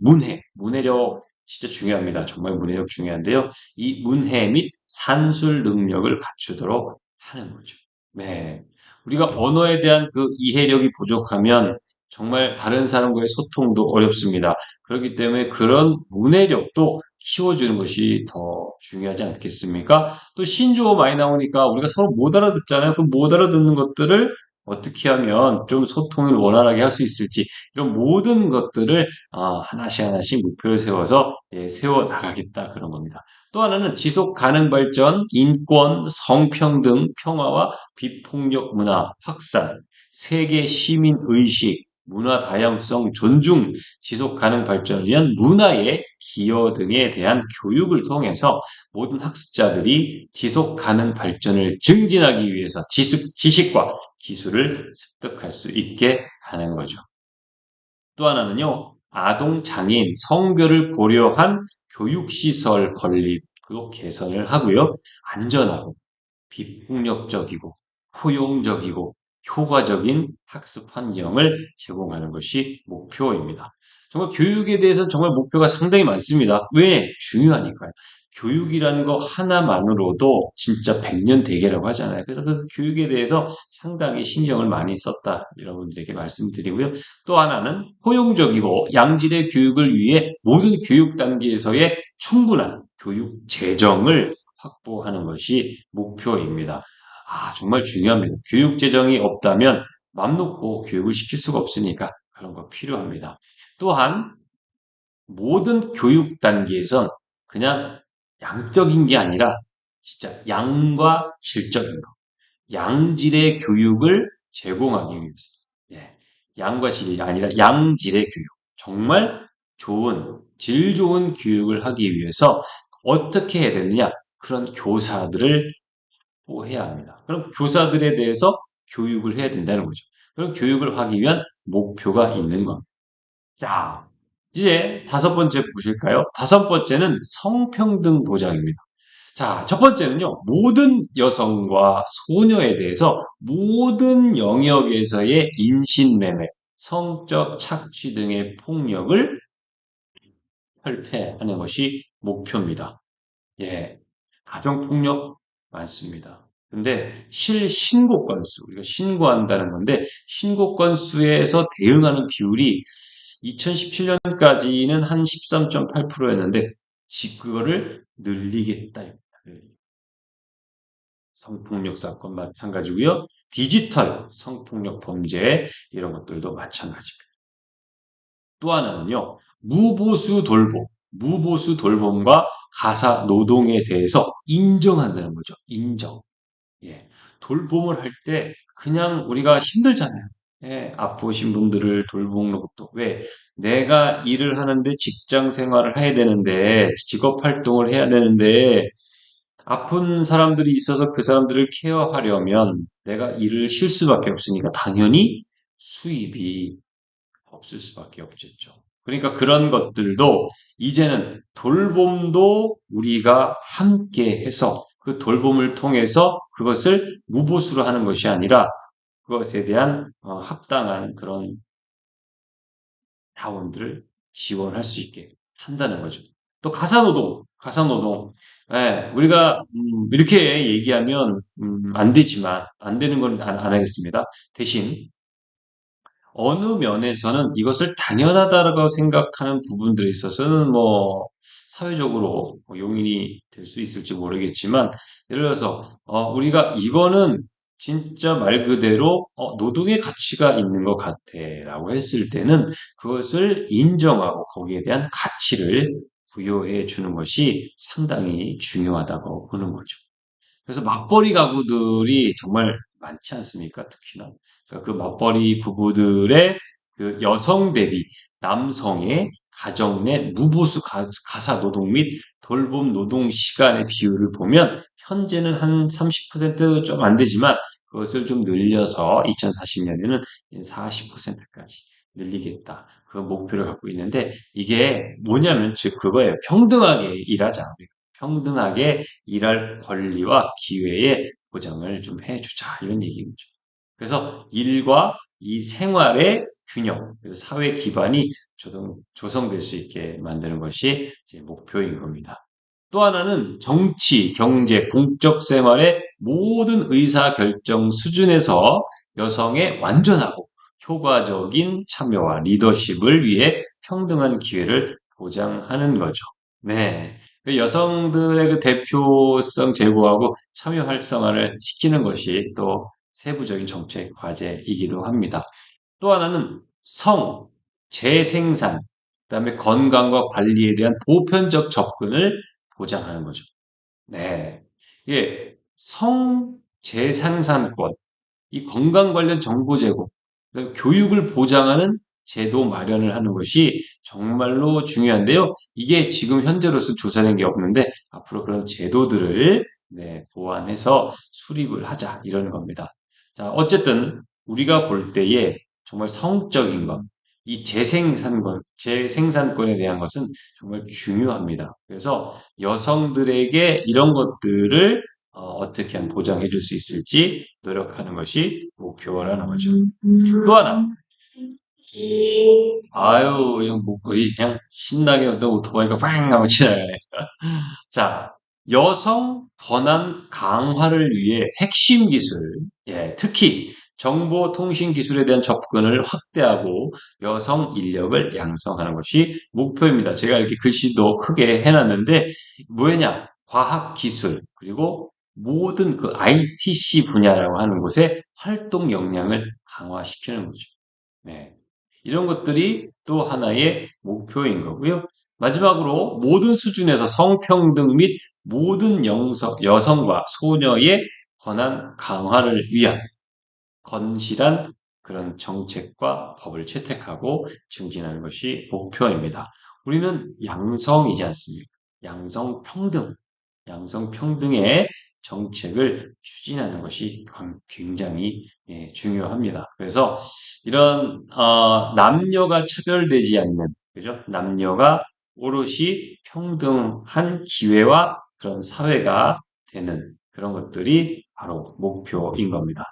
B: 문해력 진짜 중요합니다. 정말 문해력 중요한데요. 이 문해 및 산술 능력을 갖추도록 하는 거죠. 네. 우리가 언어에 대한 그 이해력이 부족하면 정말 다른 사람과의 소통도 어렵습니다. 그렇기 때문에 그런 문해력도 키워주는 것이 더 중요하지 않겠습니까? 또 신조어 많이 나오니까 우리가 서로 못 알아듣잖아요. 그럼 못 알아듣는 것들을 어떻게 하면 좀 소통을 원활하게 할 수 있을지 이런 모든 것들을 하나씩 하나씩 목표를 세워서 세워 나가겠다 그런 겁니다. 또 하나는 지속 가능 발전, 인권, 성평등, 평화와 비폭력 문화 확산, 세계 시민 의식, 문화 다양성 존중, 지속 가능 발전을 위한 문화의 기여 등에 대한 교육을 통해서 모든 학습자들이 지속 가능 발전을 증진하기 위해서 지식과 기술을 습득할 수 있게 하는 거죠. 또 하나는요, 아동 장애인 성별을 고려한 교육시설 건립도 개선을 하고요. 안전하고 비폭력적이고 포용적이고 효과적인 학습 환경을 제공하는 것이 목표입니다. 정말 교육에 대해서는 정말 목표가 상당히 많습니다. 왜? 중요하니까요. 교육이라는 거 하나만으로도 진짜 백년 대계라고 하잖아요. 그래서 그 교육에 대해서 상당히 신경을 많이 썼다. 여러분들에게 말씀드리고요. 또 하나는 포용적이고 양질의 교육을 위해 모든 교육 단계에서의 충분한 교육 재정을 확보하는 것이 목표입니다. 아, 정말 중요합니다. 교육 재정이 없다면 맘 놓고 교육을 시킬 수가 없으니까 그런 거 필요합니다. 또한 모든 교육 단계에선 그냥 양적인 게 아니라 진짜 양과 질적인 거, 양질의 교육을 제공하기 위해서, 예, 양과 질이 아니라 양질의 교육, 정말 질 좋은 교육을 하기 위해서 어떻게 해야 되느냐? 그런 교사들을 해야 합니다. 그럼 교사들에 대해서 교육을 해야 된다는 거죠. 그럼 교육을 하기 위한 목표가 있는 겁니다. 자, 이제 다섯 번째 보실까요? 다섯 번째는 성평등 보장입니다. 자, 첫 번째는요, 모든 여성과 소녀에 대해서 모든 영역에서의 인신매매, 성적 착취 등의 폭력을 철폐하는 것이 목표입니다. 예, 가정폭력 많습니다. 근데 실신고 건수, 우리가 신고한다는 건데, 신고 건수에서 대응하는 비율이 2017년까지는 한 13.8%였는데, 그거를 늘리겠다. 성폭력 사건 마찬가지고요. 디지털 성폭력 범죄 이런 것들도 마찬가지입니다. 또 하나는요. 무보수 돌봄. 무보수 돌봄과 가사 노동에 대해서 인정한다는 거죠. 인정. 예. 돌봄을 할 때 그냥 우리가 힘들잖아요. 예, 아프신 분들을 돌보는 것도 왜 내가 일을 하는데 직장 생활을 해야 되는데 직업 활동을 해야 되는데 아픈 사람들이 있어서 그 사람들을 케어하려면 내가 일을 쉴 수밖에 없으니까 당연히 수입이 없을 수밖에 없겠죠. 그러니까 그런 것들도 이제는 돌봄도 우리가 함께 해서 그 돌봄을 통해서 그것을 무보수로 하는 것이 아니라 그것에 대한 합당한 그런 자원들을 지원할 수 있게 한다는 거죠. 또 가사노동, 가사노동. 예, 우리가 이렇게 얘기하면 안 되지만 안 되는 건 안 하겠습니다. 대신 어느 면에서는 이것을 당연하다고 생각하는 부분들에 있어서는 뭐 사회적으로 뭐 용인이 될 수 있을지 모르겠지만 예를 들어서 우리가 이거는 진짜 말 그대로 노동의 가치가 있는 것 같아라고 했을 때는 그것을 인정하고 거기에 대한 가치를 부여해 주는 것이 상당히 중요하다고 보는 거죠. 그래서 맞벌이 가구들이 정말 많지 않습니까? 특히나. 그러니까 그 맞벌이 부부들의 그 여성 대비 남성의 가정 내 무보수 가사 노동 및 돌봄 노동 시간의 비율을 보면 현재는 한 30%좀 안 되지만 그것을 좀 늘려서 2040년에는 40%까지 늘리겠다. 그 목표를 갖고 있는데 이게 뭐냐면 즉 그거예요. 평등하게 일하자. 평등하게 일할 권리와 기회의 보장을 좀 해주자 이런 얘기죠. 그래서 일과 이 생활의 균형, 그래서 사회 기반이 조성될 수 있게 만드는 것이 이제 목표인 겁니다. 또 하나는 정치, 경제, 공적 생활의 모든 의사 결정 수준에서 여성의 완전하고 효과적인 참여와 리더십을 위해 평등한 기회를 보장하는 거죠. 네. 그 여성들의 그 대표성 제고하고 참여 활성화를 시키는 것이 또 세부적인 정책 과제이기도 합니다. 또 하나는 성, 재생산, 그다음에 건강과 관리에 대한 보편적 접근을 보장하는 거죠. 네. 이게 성 재생산권, 이 건강 관련 정보 제공, 교육을 보장하는 제도 마련을 하는 것이 정말로 중요한데요. 이게 지금 현재로서 조사된 게 없는데 앞으로 그런 제도들을 네, 보완해서 수립을 하자 이런 겁니다. 자, 어쨌든 우리가 볼 때에 정말 성적인 것, 이 재생산권에 대한 것은 정말 중요합니다. 그래서 여성들에게 이런 것들을 어떻게 하면 보장해 줄 수 있을지 노력하는 것이 목표라는 거죠. 또 하나. 아유, 그냥 목걸이 그냥 신나게 또 오토바이가 팡 하고 지나가네. 자, 여성 권한 강화를 위해 핵심 기술, 예, 특히 정보통신 기술에 대한 접근을 확대하고 여성 인력을 양성하는 것이 목표입니다. 제가 이렇게 글씨도 크게 해놨는데 뭐냐? 과학 기술 그리고 모든 그 ITC 분야라고 하는 곳에 활동 역량을 강화시키는 거죠. 네. 이런 것들이 또 하나의 목표인 거고요. 마지막으로 모든 수준에서 성평등 및 모든 여성과 소녀의 권한 강화를 위한 건실한 그런 정책과 법을 채택하고 증진하는 것이 목표입니다. 우리는 양성이지 않습니까? 양성평등, 양성평등의 정책을 추진하는 것이 굉장히 중요합니다. 그래서 이런 남녀가 차별되지 않는 그죠? 남녀가 오롯이 평등한 기회와 그런 사회가 되는 그런 것들이 바로 목표인 겁니다.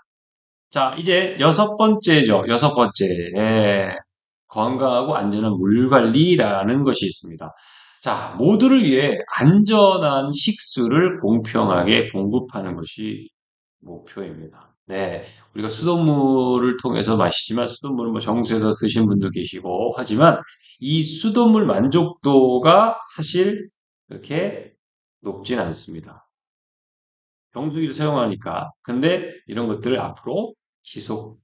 B: 자, 이제 여섯 번째죠. 여섯 번째. 건강하고 안전한 물 관리라는 것이 있습니다. 자, 모두를 위해 안전한 식수를 공평하게 공급하는 것이 목표입니다. 네, 우리가 수돗물을 통해서 마시지만 수돗물은 뭐 정수해서 드신 분도 계시고 하지만 이 수돗물 만족도가 사실 그렇게 높진 않습니다. 정수기를 사용하니까. 근데 이런 것들을 앞으로 지속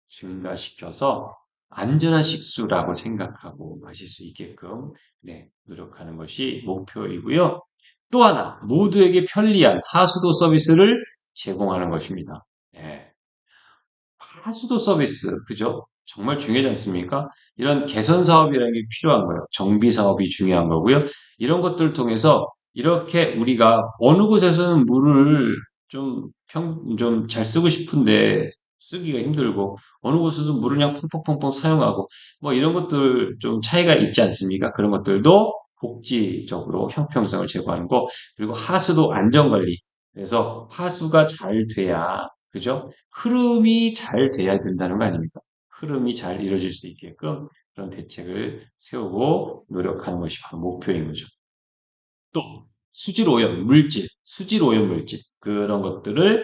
B: 증가시켜서 안전한 식수라고 생각하고 마실 수 있게끔 네, 노력하는 것이 목표이고요. 또 하나, 모두에게 편리한 하수도 서비스를 제공하는 것입니다. 예, 하수도 서비스, 그죠? 정말 중요하지 않습니까? 이런 개선 사업이라는 게 필요한 거예요. 정비 사업이 중요한 거고요. 이런 것들을 통해서 이렇게 우리가 어느 곳에서는 물을 좀 잘 쓰고 싶은데 쓰기가 힘들고 어느 곳에서 물을 그냥 펑펑펑펑 사용하고 뭐 이런 것들 좀 차이가 있지 않습니까? 그런 것들도 복지적으로 형평성을 제고하는 거 그리고 하수도 안전관리 그래서 하수가 잘 돼야 그죠? 흐름이 잘 돼야 된다는 거 아닙니까? 흐름이 잘 이루어질 수 있게끔 그런 대책을 세우고 노력하는 것이 바로 목표인 거죠. 또 수질 오염 물질, 수질 오염 물질 그런 것들을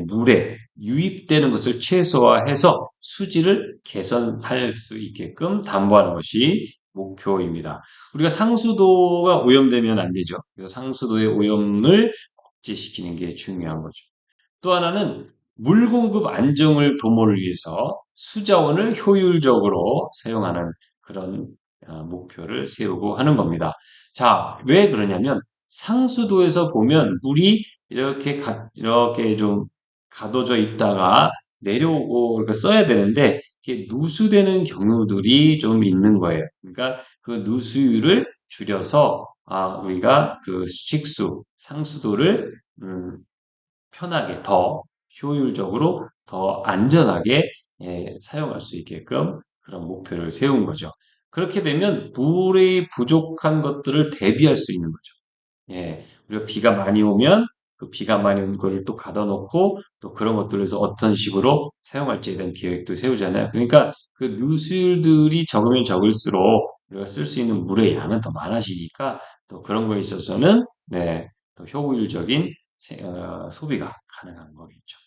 B: 물에 유입되는 것을 최소화해서 수질을 개선할 수 있게끔 담보하는 것이 목표입니다. 우리가 상수도가 오염되면 안 되죠. 그래서 상수도의 오염을 억제시키는 게 중요한 거죠. 또 하나는 물 공급 안정을 도모를 위해서 수자원을 효율적으로 사용하는 그런 목표를 세우고 하는 겁니다. 자, 왜 그러냐면 상수도에서 보면 물이 이렇게 좀 가둬져 있다가 내려오고 그러니까 써야 되는데 이게 누수되는 경우들이 좀 있는 거예요. 그러니까 그 누수율을 줄여서 우리가 그 식수 상수도를 편하게 더 효율적으로 더 안전하게 사용할 수 있게끔 그런 목표를 세운 거죠. 그렇게 되면 물이 부족한 것들을 대비할 수 있는 거죠. 우리가 비가 많이 오면 그 비가 많이 온 거를 또 가둬놓고 또 그런 것들에서 어떤 식으로 사용할지에 대한 계획도 세우잖아요. 그러니까 그 누수율들이 적으면 적을수록 우리가 쓸 수 있는 물의 양은 더 많아지니까 또 그런 거에 있어서는 또 효율적인 소비가 가능한 거겠죠.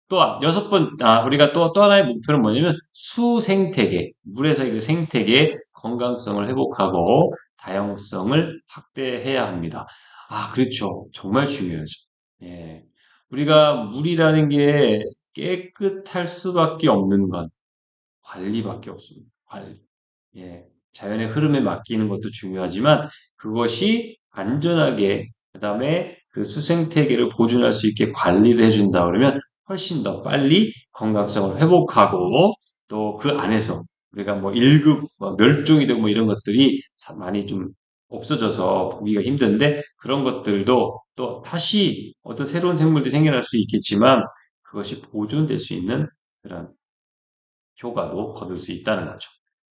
B: 또 여섯 번, 우리가 또 하나의 목표는 뭐냐면 수생태계, 물에서 그 생태계의 건강성을 회복하고 다양성을 확대해야 합니다. 그렇죠. 정말 중요하죠. 예. 우리가 물이라는 게 깨끗할 수밖에 없는 건 관리밖에 없습니다. 관리. 예, 자연의 흐름에 맡기는 것도 중요하지만 그것이 안전하게 그다음에 그 수생태계를 보존할 수 있게 관리를 해준다 그러면 훨씬 더 빨리 건강성을 회복하고 또 그 안에서 우리가 뭐 1급 멸종이 되고 뭐 이런 것들이 많이 좀 없어져서 보기가 힘든데 그런 것들도 또 다시 어떤 새로운 생물들이 생겨날 수 있겠지만 그것이 보존될 수 있는 그런 효과도 거둘 수 있다는 거죠.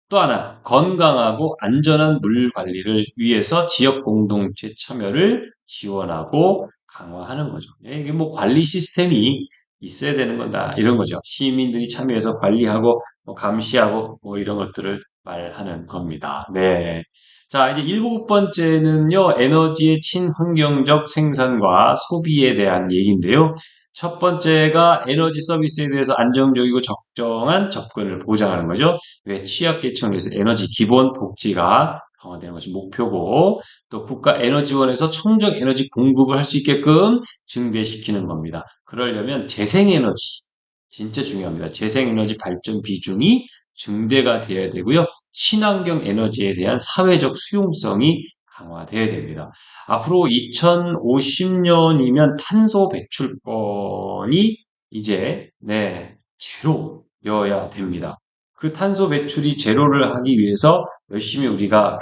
B: 또 하나, 건강하고 안전한 물 관리를 위해서 지역 공동체 참여를 지원하고 강화하는 거죠. 이게 뭐 관리 시스템이 있어야 되는 거다. 이런 거죠. 시민들이 참여해서 관리하고 뭐 감시하고 뭐 이런 것들을 말하는 겁니다. 네. 자, 이제 일곱 번째는요, 에너지의 친환경적 생산과 소비에 대한 얘기인데요. 첫 번째가 에너지 서비스에 대해서 안정적이고 적정한 접근을 보장하는 거죠. 왜 취약계층을 위해서 에너지 기본 복지가 강화되는 것이 목표고 또 국가 에너지원에서 청정 에너지 공급을 할 수 있게끔 증대시키는 겁니다. 그러려면 재생에너지 진짜 중요합니다. 재생에너지 발전 비중이 증대가 되어야 되고요. 친환경 에너지에 대한 사회적 수용성이 강화되어야 됩니다. 앞으로 2050년이면 탄소 배출권이 이제 제로여야 됩니다. 그 탄소 배출이 제로를 하기 위해서 열심히 우리가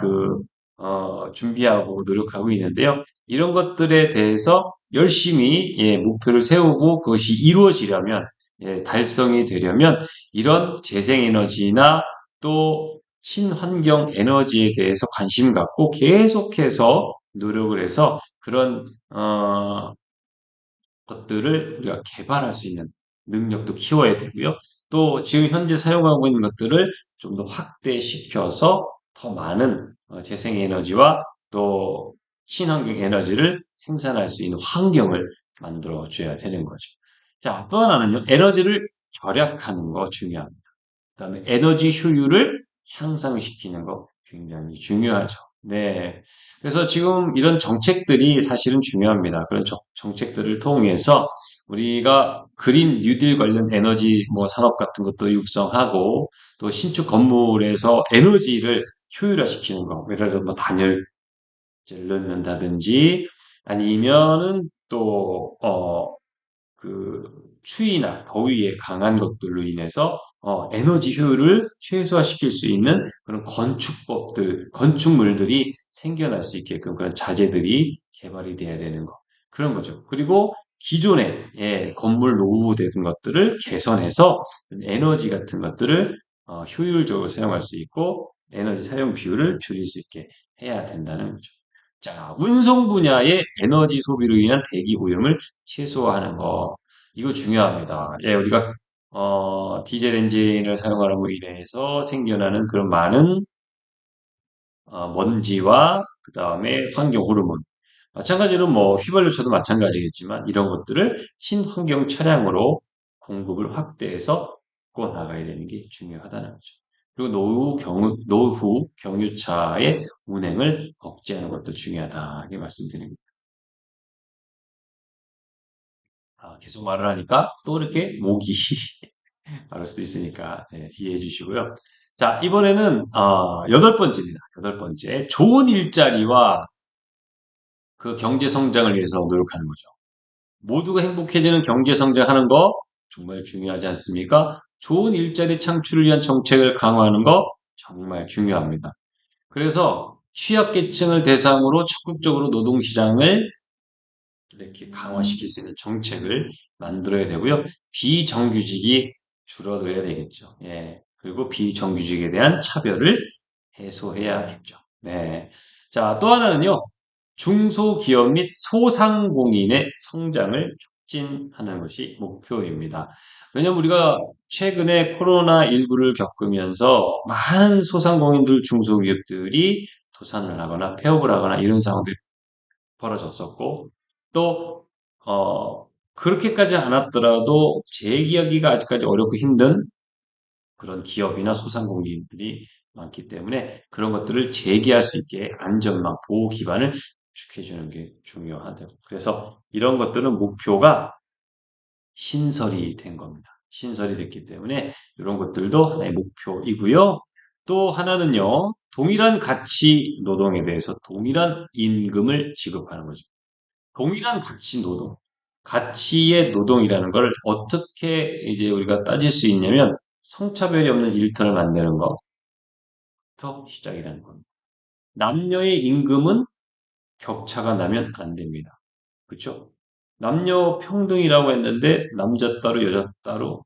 B: 준비하고 노력하고 있는데요. 이런 것들에 대해서 열심히 목표를 세우고 그것이 이루어지려면 달성이 되려면 이런 재생에너지나 또 친환경 에너지에 대해서 관심 갖고 계속해서 노력을 해서 그런 것들을 우리가 개발할 수 있는 능력도 키워야 되고요. 또 지금 현재 사용하고 있는 것들을 좀 더 확대시켜서 더 많은 재생에너지와 또 친환경 에너지를 생산할 수 있는 환경을 만들어 줘야 되는 거죠. 자, 또 하나는요. 에너지를 절약하는 거 중요합니다. 그다음에 에너지 효율을 향상시키는 거 굉장히 중요하죠. 네. 그래서 지금 이런 정책들이 사실은 중요합니다. 그런 정책들을 통해서 우리가 그린 뉴딜 관련 에너지 뭐 산업 같은 것도 육성하고 또 신축 건물에서 에너지를 효율화시키는 거. 예를 들어서 뭐 단열재를 넣는다든지 아니면은 또 그 추위나 더위에 강한 것들로 인해서 에너지 효율을 최소화시킬 수 있는 그런 건축법들, 건축물들이 생겨날 수 있게끔 그런 자재들이 개발이 돼야 되는 거. 그런 거죠. 그리고 기존의 건물 노후된 것들을 개선해서 에너지 같은 것들을 효율적으로 사용할 수 있고 에너지 사용 비율을 줄일 수 있게 해야 된다는 거죠. 자, 운송 분야의 에너지 소비로 인한 대기 오염을 최소화하는 거. 이거 중요합니다. 예, 우리가, 디젤 엔진을 사용함으로 인해서 생겨나는 그런 많은, 먼지와 그 다음에 환경 호르몬. 마찬가지로 뭐 휘발유차도 마찬가지겠지만 이런 것들을 친환경 차량으로 공급을 확대해서 바꿔 나가야 되는 게 중요하다는 거죠. 그리고 노후 경유차의 운행을 억제하는 것도 중요하다. 이렇게 말씀드립니다. 계속 말을 하니까 또 이렇게 목이 마를 수도 있으니까 이해해 주시고요. 자, 이번에는 여덟 번째입니다. 여덟 번째. 좋은 일자리와 그 경제 성장을 위해서 노력하는 거죠. 모두가 행복해지는 경제 성장하는 거 정말 중요하지 않습니까? 좋은 일자리 창출을 위한 정책을 강화하는 거 정말 중요합니다. 그래서 취약계층을 대상으로 적극적으로 노동시장을 이렇게 강화시킬 수 있는 정책을 만들어야 되고요. 비정규직이 줄어들어야 되겠죠. 예. 그리고 비정규직에 대한 차별을 해소해야겠죠. 네. 자, 또 하나는요. 중소기업 및 소상공인의 성장을 촉진하는 것이 목표입니다. 왜냐하면 우리가 최근에 코로나19를 겪으면서 많은 소상공인들, 중소기업들이 도산을 하거나 폐업을 하거나 이런 상황들이 벌어졌었고, 또, 그렇게까지 않았더라도 재기하기가 아직까지 어렵고 힘든 그런 기업이나 소상공인들이 많기 때문에 그런 것들을 재개할 수 있게 안전망, 보호 기반을 구축해주는 게 중요하죠. 그래서 이런 것들은 목표가 신설이 된 겁니다. 신설이 됐기 때문에 이런 것들도 하나의 목표이고요. 또 하나는요, 동일한 가치 노동에 대해서 동일한 임금을 지급하는 거죠. 동일한 가치 노동. 가치의 노동이라는 걸 어떻게 이제 우리가 따질 수 있냐면 성차별이 없는 일터를 만드는 것부터 시작이라는 겁니다. 남녀의 임금은 격차가 나면 안 됩니다. 그렇죠? 남녀 평등이라고 했는데 남자 따로 여자 따로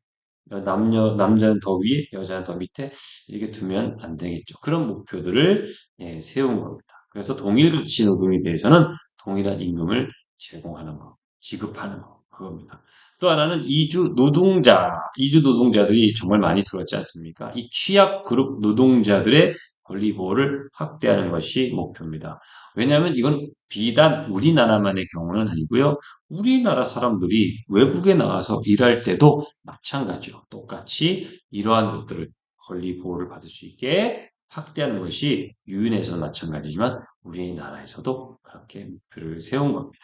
B: 남자는 더 위에 여자는 더 밑에 이렇게 두면 안 되겠죠. 그런 목표들을 세운 겁니다. 그래서 동일 가치 노동에 대해서는 동일한 임금을 제공하는 거, 지급하는 거, 그겁니다. 또 하나는 이주 노동자들이 정말 많이 들어왔지 않습니까? 이 취약 그룹 노동자들의 권리 보호를 확대하는 것이 목표입니다. 왜냐하면 이건 비단 우리나라만의 경우는 아니고요. 우리나라 사람들이 외국에 나가서 일할 때도 마찬가지로 똑같이 이러한 것들을 권리 보호를 받을 수 있게 확대하는 것이 유엔에서는 마찬가지지만 우리나라에서도 그렇게 목표를 세운 겁니다.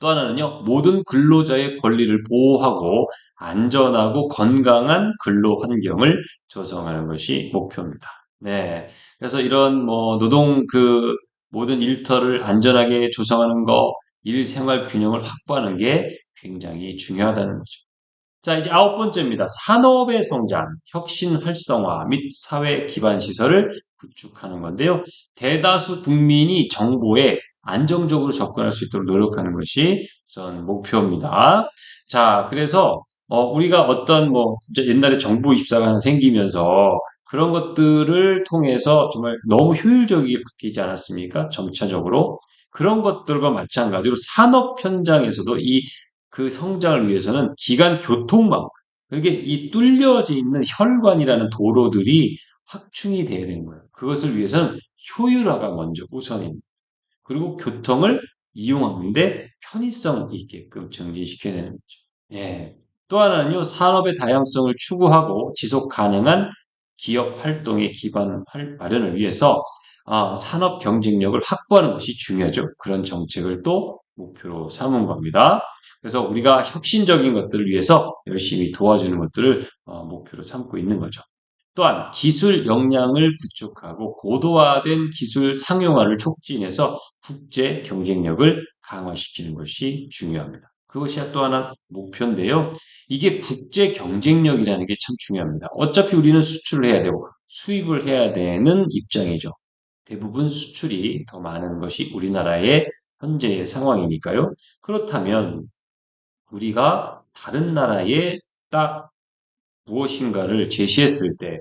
B: 또 하나는요, 모든 근로자의 권리를 보호하고 안전하고 건강한 근로 환경을 조성하는 것이 목표입니다. 네. 그래서 이런 뭐 노동 모든 일터를 안전하게 조성하는 거, 일 생활 균형을 확보하는 게 굉장히 중요하다는 거죠. 자, 이제 아홉 번째입니다. 산업의 성장, 혁신 활성화 및 사회 기반 시설을 구축하는 건데요. 대다수 국민이 정보에 안정적으로 접근할 수 있도록 노력하는 것이 우선 목표입니다. 자, 그래서 우리가 어떤 뭐 이제 옛날에 정보24가 하나 생기면서 그런 것들을 통해서 정말 너무 효율적이게 바뀌지 않았습니까? 점차적으로. 그런 것들과 마찬가지로 산업 현장에서도 그 성장을 위해서는 기간 교통망, 그게 이 뚫려져 있는 혈관이라는 도로들이 확충이 돼야 되는 거예요. 그것을 위해서는 효율화가 먼저 우선입니다. 그리고 교통을 이용하는데 편의성 있게끔 증진시켜야 되는 거죠. 예. 또 하나는요, 산업의 다양성을 추구하고 지속 가능한 기업 활동의 기반 마련을 위해서 산업 경쟁력을 확보하는 것이 중요하죠. 그런 정책을 또 목표로 삼은 겁니다. 그래서 우리가 혁신적인 것들을 위해서 열심히 도와주는 것들을 목표로 삼고 있는 거죠. 또한 기술 역량을 구축하고 고도화된 기술 상용화를 촉진해서 국제 경쟁력을 강화시키는 것이 중요합니다. 그것이 또 하나 목표인데요. 이게 국제 경쟁력이라는 게 참 중요합니다. 어차피 우리는 수출을 해야 되고 수입을 해야 되는 입장이죠. 대부분 수출이 더 많은 것이 우리나라의 현재의 상황이니까요. 그렇다면 우리가 다른 나라에 딱 무엇인가를 제시했을 때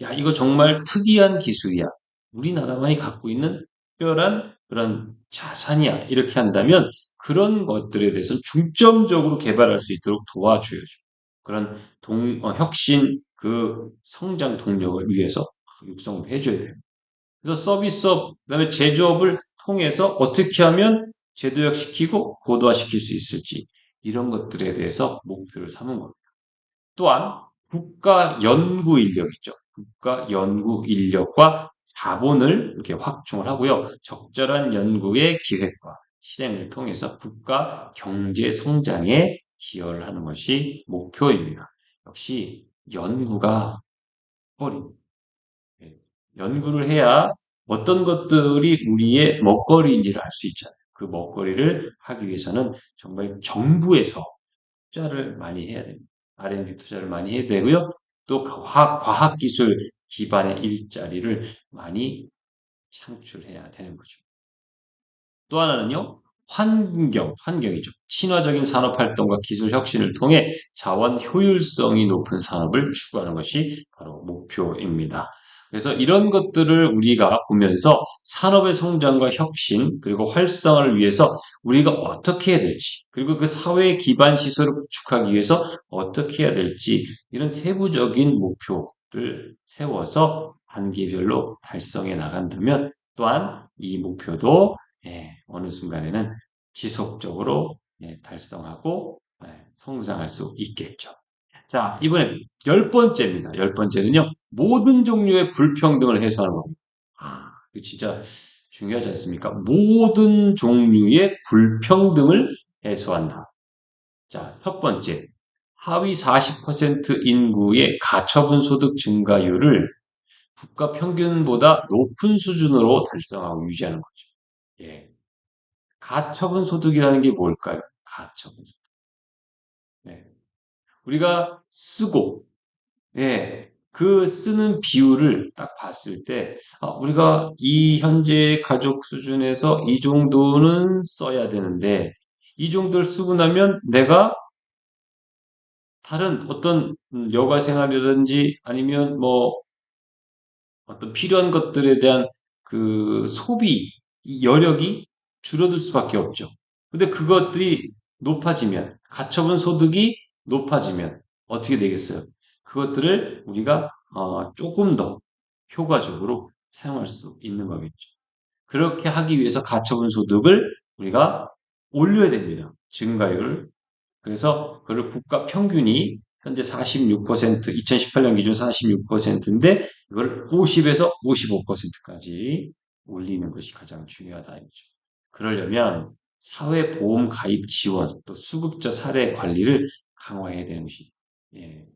B: 야, 이거 정말 특이한 기술이야. 우리나라만이 갖고 있는 특별한 그런 자산이야. 이렇게 한다면 그런 것들에 대해서 중점적으로 개발할 수 있도록 도와줘야죠. 그런 혁신, 그 성장 동력을 위해서 육성을 해줘야 돼요. 그래서 서비스업, 그다음에 제조업을 통해서 어떻게 하면 제도역시키고 고도화시킬 수 있을지 이런 것들에 대해서 목표를 삼은 겁니다. 또한 국가 연구 인력 있죠. 국가 연구 인력과 자본을 이렇게 확충을 하고요. 적절한 연구의 기획과 실행을 통해서 국가 경제 성장에 기여를 하는 것이 목표입니다. 역시 연구가 먹거리. 예, 연구를 해야 어떤 것들이 우리의 먹거리인지를 알 수 있잖아요. 그 먹거리를 하기 위해서는 정말 정부에서 투자를 많이 해야 됩니다. R&D 투자를 많이 해야 되고요. 또 과학기술 기반의 일자리를 많이 창출해야 되는 거죠. 또 하나는요, 환경이죠. 친화적인 산업 활동과 기술 혁신을 통해 자원 효율성이 높은 산업을 추구하는 것이 바로 목표입니다. 그래서 이런 것들을 우리가 보면서 산업의 성장과 혁신, 그리고 활성화를 위해서 우리가 어떻게 해야 될지, 그리고 그 사회 기반 시설을 구축하기 위해서 어떻게 해야 될지, 이런 세부적인 목표를 세워서 단계별로 달성해 나간다면 또한 이 목표도 어느 순간에는 지속적으로 달성하고 성장할 수 있겠죠. 자, 이번엔 열 번째입니다. 열 번째는요, 모든 종류의 불평등을 해소하는 겁니다. 이거 진짜 중요하지 않습니까? 모든 종류의 불평등을 해소한다. 자, 첫 번째, 하위 40% 인구의 가처분 소득 증가율을 국가 평균보다 높은 수준으로 달성하고 유지하는 거죠. 예. 가처분 소득이라는 게 뭘까요? 가처분 소득. 네. 우리가 쓰고, 그 쓰는 비율을 딱 봤을 때, 우리가 이 현재 가족 수준에서 이 정도는 써야 되는데, 이 정도를 쓰고 나면 내가 다른 어떤 여가 생활이라든지 아니면 뭐 어떤 필요한 것들에 대한 그 소비 이 여력이 줄어들 수밖에 없죠. 근데 그것들이 높아지면 가처분 소득이 높아지면 어떻게 되겠어요? 그것들을 우리가 조금 더 효과적으로 사용할 수 있는 거겠죠. 그렇게 하기 위해서 가처분 소득을 우리가 올려야 됩니다. 증가율을. 그래서 그걸 국가 평균이 현재 46%, 2018년 기준 46%인데 이걸 50에서 55%까지 올리는 것이 가장 중요하다. 이죠. 그러려면 사회보험 가입 지원, 또 수급자 사례 관리를 강화해야 되는 것이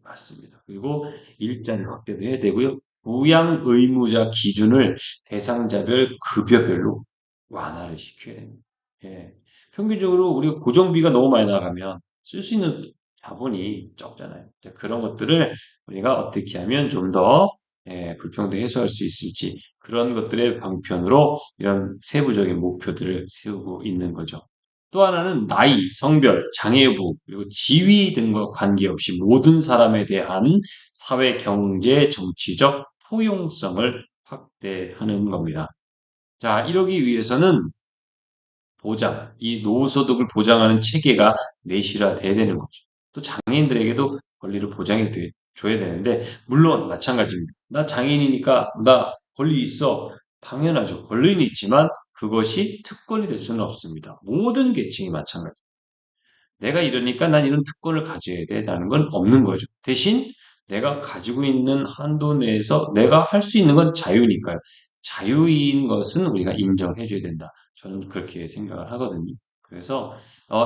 B: 맞습니다. 그리고 일자리 확대도 해야 되고요. 부양 의무자 기준을 대상자별 급여별로 완화를 시켜야 됩니다. 예. 평균적으로 우리가 고정비가 너무 많이 나가면 쓸 수 있는 자본이 적잖아요. 그런 것들을 우리가 어떻게 하면 좀 더 불평등 해소할 수 있을지 그런 것들의 방편으로 이런 세부적인 목표들을 세우고 있는 거죠. 또 하나는 나이, 성별, 장애 여부, 그리고 지위 등과 관계없이 모든 사람에 대한 사회, 경제, 정치적 포용성을 확대하는 겁니다. 자, 이러기 위해서는 이 노후소득을 보장하는 체계가 내실화돼야 되는 거죠. 또 장애인들에게도 권리를 보장해 줘야 되는데, 물론 마찬가지입니다. 나 장애인이니까 나 권리 있어. 당연하죠. 권리는 있지만 그것이 특권이 될 수는 없습니다. 모든 계층이 마찬가지. 내가 이러니까 난 이런 특권을 가져야 돼라는 건 없는 거죠. 대신 내가 가지고 있는 한도 내에서 내가 할 수 있는 건 자유니까요. 자유인 것은 우리가 인정해 줘야 된다. 저는 그렇게 생각을 하거든요. 그래서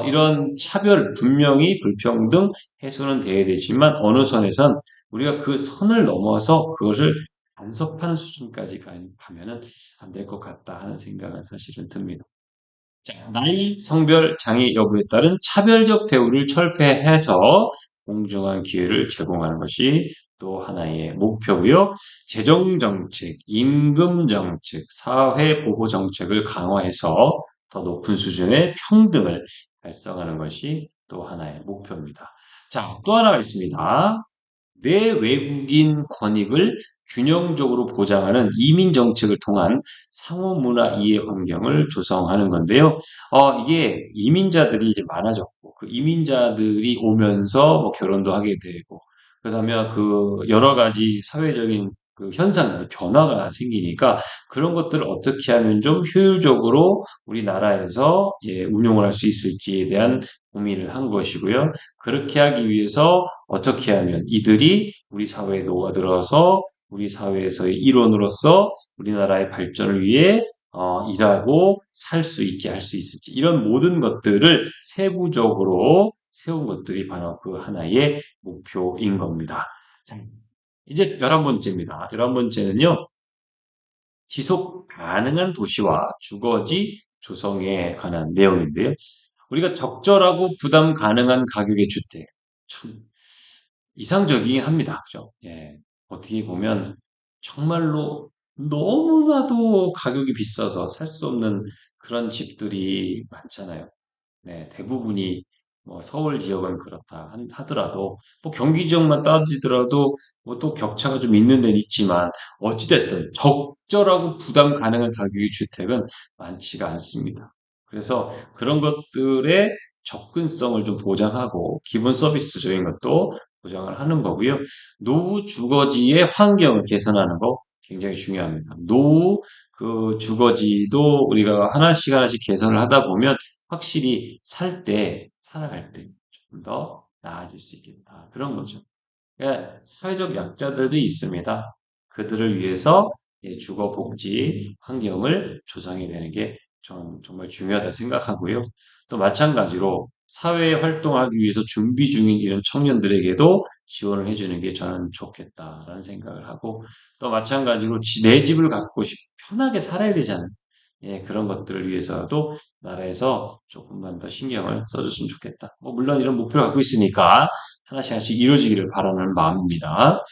B: 이런 차별, 분명히 불평등 해소는 돼야 되지만 어느 선에선 우리가 그 선을 넘어서 그것을 간섭하는 수준까지 가면은 안 될 것 같다 하는 생각은 사실은 듭니다. 자, 나이, 성별, 장애 여부에 따른 차별적 대우를 철폐해서 공정한 기회를 제공하는 것이 또 하나의 목표고요. 재정정책, 임금정책, 사회보호정책을 강화해서 더 높은 수준의 평등을 달성하는 것이 또 하나의 목표입니다. 자, 또 하나가 있습니다. 내 외국인 권익을 균형적으로 보장하는 이민 정책을 통한 상호 문화 이해 환경을 조성하는 건데요. 이게 이민자들이 이제 많아졌고, 그 이민자들이 오면서 뭐 결혼도 하게 되고, 그다음에 그 여러 가지 사회적인 그 현상, 변화가 생기니까 그런 것들을 어떻게 하면 좀 효율적으로 우리나라에서 운용을 할 수 있을지에 대한 고민을 한 것이고요. 그렇게 하기 위해서 어떻게 하면 이들이 우리 사회에 녹아들어서 우리 사회에서의 일원으로서 우리나라의 발전을 위해 일하고 살 수 있게 할 수 있을지 이런 모든 것들을 세부적으로 세운 것들이 바로 그 하나의 목표인 겁니다. 자, 이제 11번째입니다. 11번째는요. 지속 가능한 도시와 주거지 조성에 관한 내용인데요. 우리가 적절하고 부담 가능한 가격의 주택. 참 이상적이긴 합니다. 그죠? 예. 어떻게 보면 정말로 너무나도 가격이 비싸서 살 수 없는 그런 집들이 많잖아요. 네, 대부분이 뭐 서울 지역은 그렇다 하더라도 뭐 경기 지역만 따지더라도 뭐 또 격차가 좀 있는 데는 있지만 어찌됐든 적절하고 부담 가능한 가격의 주택은 많지가 않습니다. 그래서 그런 것들의 접근성을 좀 보장하고 기본 서비스적인 것도 보장을 하는 거고요. 노후 주거지의 환경을 개선하는 거 굉장히 중요합니다. 노후 그 주거지도 우리가 하나씩 하나씩 개선을 하다 보면 확실히 살아갈 때 좀 더 나아질 수 있겠다. 그런 거죠. 그러니까 사회적 약자들도 있습니다. 그들을 위해서 주거 복지 환경을 조성해야 되는 게 저는 정말 중요하다 생각하고요. 또 마찬가지로 사회에 활동하기 위해서 준비 중인 이런 청년들에게도 지원을 해주는 게 저는 좋겠다라는 생각을 하고 또 마찬가지로 내 집을 갖고 편하게 살아야 되잖아요. 예, 그런 것들을 위해서도 나라에서 조금만 더 신경을 써줬으면 좋겠다. 뭐 물론 이런 목표를 갖고 있으니까 하나씩 하나씩 이루어지기를 바라는 마음입니다.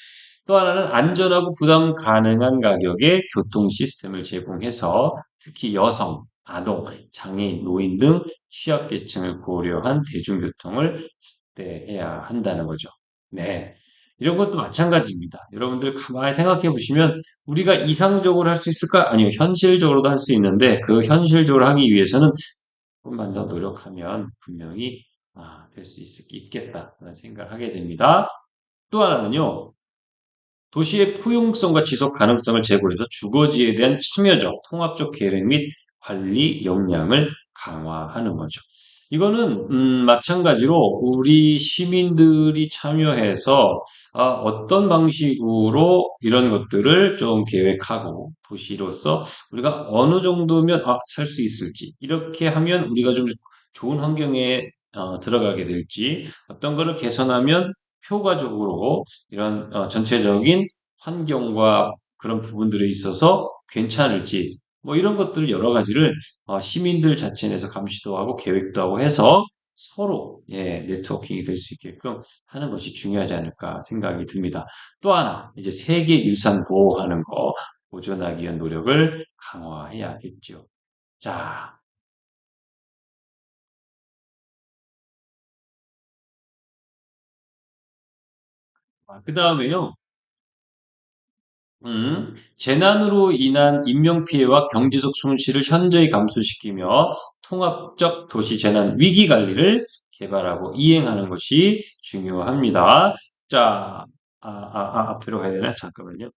B: 또 하나는 안전하고 부담 가능한 가격의 교통 시스템을 제공해서 특히 여성, 아동, 장애인, 노인 등 취약계층을 고려한 대중교통을 확대해야 한다는 거죠. 네. 이런 것도 마찬가지입니다. 여러분들 가만히 생각해 보시면 우리가 이상적으로 할 수 있을까? 아니요. 현실적으로도 할 수 있는데 그 현실적으로 하기 위해서는 조금만 더 노력하면 분명히 될 수 있겠다라는 생각을 하게 됩니다. 또 하나는요. 도시의 포용성과 지속 가능성을 제고해서 주거지에 대한 참여적, 통합적 계획 및 관리 역량을 강화하는 거죠. 이거는 마찬가지로 우리 시민들이 참여해서 어떤 방식으로 이런 것들을 좀 계획하고 도시로서 우리가 어느 정도면 살 수 있을지 이렇게 하면 우리가 좀 좋은 환경에 들어가게 될지 어떤 거를 개선하면 효과적으로 이런 전체적인 환경과 그런 부분들에 있어서 괜찮을지 뭐 이런 것들 여러 가지를 시민들 자체 내에서 감시도 하고 계획도 하고 해서 서로 네트워킹이 될 수 있게끔 하는 것이 중요하지 않을까 생각이 듭니다. 또 하나 이제 세계 유산 보호하는 거 보존하기 위한 노력을 강화해야겠죠. 자, 그 다음에요. 재난으로 인한 인명피해와 경제적 손실을 현저히 감소시키며 통합적 도시 재난 위기 관리를 개발하고 이행하는 것이 중요합니다. 자, 앞으로 가야 되나? 잠깐만요.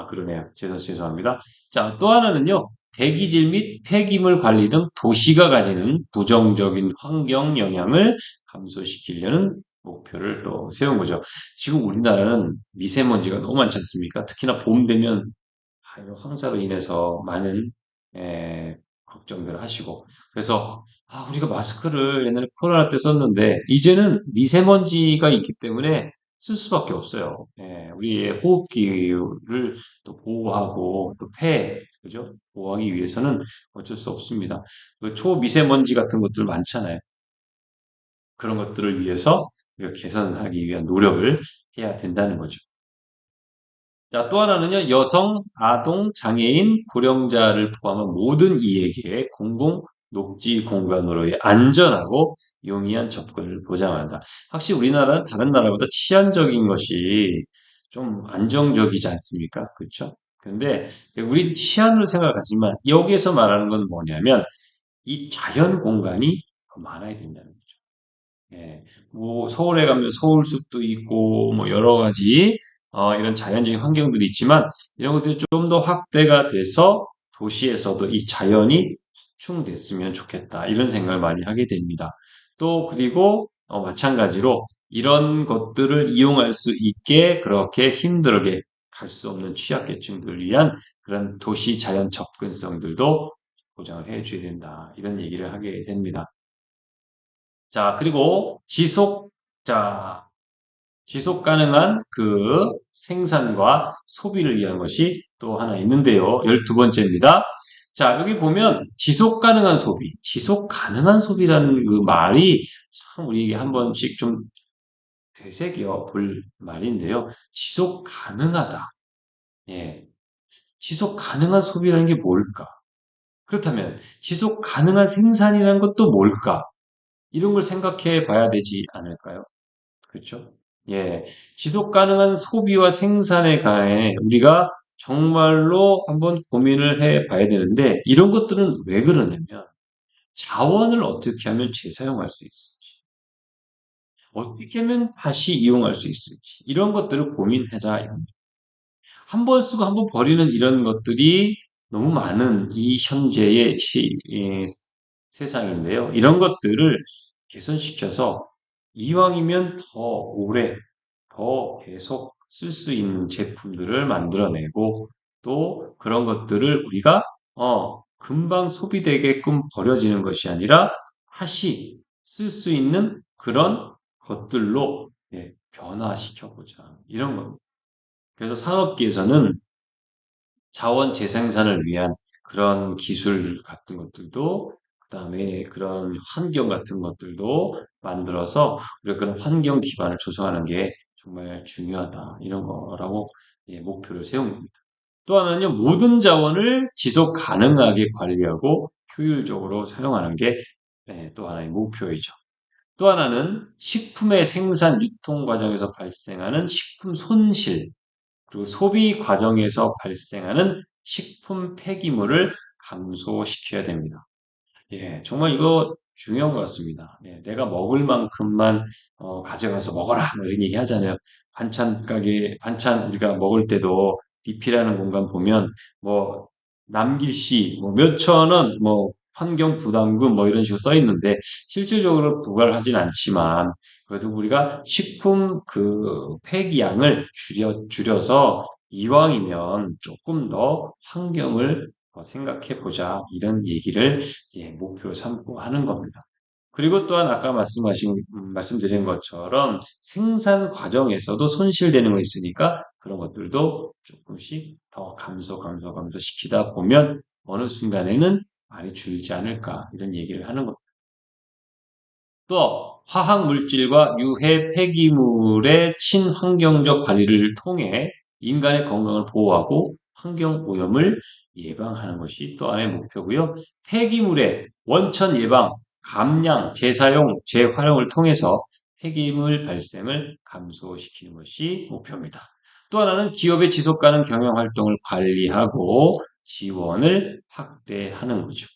B: 그러네요. 죄송합니다. 자, 또 하나는요. 대기질 및 폐기물 관리 등 도시가 가지는 부정적인 환경 영향을 감소시키려는 목표를 또 세운 거죠. 지금 우리나라는 미세먼지가 너무 많지 않습니까? 특히나 봄 되면 이런 황사로 인해서 많은 걱정들을 하시고 그래서 우리가 마스크를 옛날에 코로나 때 썼는데 이제는 미세먼지가 있기 때문에 쓸 수밖에 없어요. 우리의 호흡기를 또 보호하고 또 폐, 그죠? 보호하기 위해서는 어쩔 수 없습니다. 그 초미세먼지 같은 것들 많잖아요. 그런 것들을 위해서 우리가 개선하기 위한 노력을 해야 된다는 거죠. 자, 또 하나는요, 여성, 아동, 장애인, 고령자를 포함한 모든 이에게 공공 녹지 공간으로의 안전하고 용이한 접근을 보장한다. 확실히 우리나라는 다른 나라보다 치안적인 것이 좀 안정적이지 않습니까? 그렇죠? 근데 우리 치안을 생각하지만 여기에서 말하는 건 뭐냐면 이 자연 공간이 더 많아야 된다는 거죠. 예, 뭐 서울에 가면 서울숲도 있고 뭐 여러 가지 이런 자연적인 환경들이 있지만 이런 것들이 좀 더 확대가 돼서 도시에서도 이 자연이 확충됐으면 좋겠다 이런 생각을 많이 하게 됩니다. 또 그리고 마찬가지로 이런 것들을 이용할 수 있게 그렇게 힘들게 갈 수 없는 취약계층들을 위한 그런 도시 자연 접근성들도 보장을 해줘야 된다 이런 얘기를 하게 됩니다. 자, 그리고 자, 지속 가능한 그 생산과 소비를 위한 것이 또 하나 있는데요. 12번째입니다. 자, 여기 보면 지속 가능한 소비, 지속 가능한 소비라는 그 말이 참 우리에게 한 번씩 좀 되새겨 볼 말인데요. 지속 가능하다. 예. 지속 가능한 소비라는 게 뭘까? 그렇다면 지속 가능한 생산이라는 것도 뭘까? 이런 걸 생각해 봐야 되지 않을까요? 그렇죠? 예. 지속 가능한 소비와 생산에 관해 우리가 정말로 한번 고민을 해 봐야 되는데 이런 것들은 왜 그러냐면 자원을 어떻게 하면 재사용할 수 있을지, 어떻게 하면 다시 이용할 수 있을지 이런 것들을 고민하자 이겁니다. 한 번 쓰고 한 번 버리는 이런 것들이 너무 많은 이 현재의 세상인데요. 이런 것들을 개선시켜서 이왕이면 더 오래, 더 계속 쓸 수 있는 제품들을 만들어내고 또 그런 것들을 우리가 금방 소비되게끔 버려지는 것이 아니라 다시 쓸 수 있는 그런 것들로 변화시켜보자. 이런 겁니다. 그래서 산업계에서는 자원 재생산을 위한 그런 기술 같은 것들도 그다음에 그런 환경 같은 것들도 만들어서 우리가 그런 환경 기반을 조성하는 게 정말 중요하다. 이런 거라고 목표를 세운 겁니다. 또 하나는요, 모든 자원을 지속 가능하게 관리하고 효율적으로 사용하는 게 또 하나의 목표이죠. 또 하나는 식품의 생산, 유통 과정에서 발생하는 식품 손실, 그리고 소비 과정에서 발생하는 식품 폐기물을 감소시켜야 됩니다. 정말 이거 중요한 것 같습니다. 내가 먹을 만큼만 가져가서 먹어라 뭐 이런 얘기 하잖아요. 반찬 가게 반찬 우리가 먹을 때도 리필하는 공간 보면 뭐 남길 시 뭐 몇천 원, 뭐 환경 부담금 뭐 이런 식으로 써 있는데 실질적으로 부과를 하진 않지만 그래도 우리가 식품 그 폐기량을 줄여서 이왕이면 조금 더 환경을 생각해 보자 이런 얘기를 목표 삼고 하는 겁니다. 그리고 또한 아까 말씀드린 것처럼 생산 과정에서도 손실되는 거 있으니까 그런 것들도 조금씩 더 감소 시키다 보면 어느 순간에는 많이 줄지 않을까 이런 얘기를 하는 겁니다. 또 화학 물질과 유해 폐기물의 친환경적 관리를 통해 인간의 건강을 보호하고 환경 오염을 예방하는 것이 또 하나의 목표고요. 폐기물의 원천 예방, 감량, 재사용, 재활용을 통해서 폐기물 발생을 감소시키는 것이 목표입니다. 또 하나는 기업의 지속 가능 경영 활동을 관리하고 지원을 확대하는 거죠.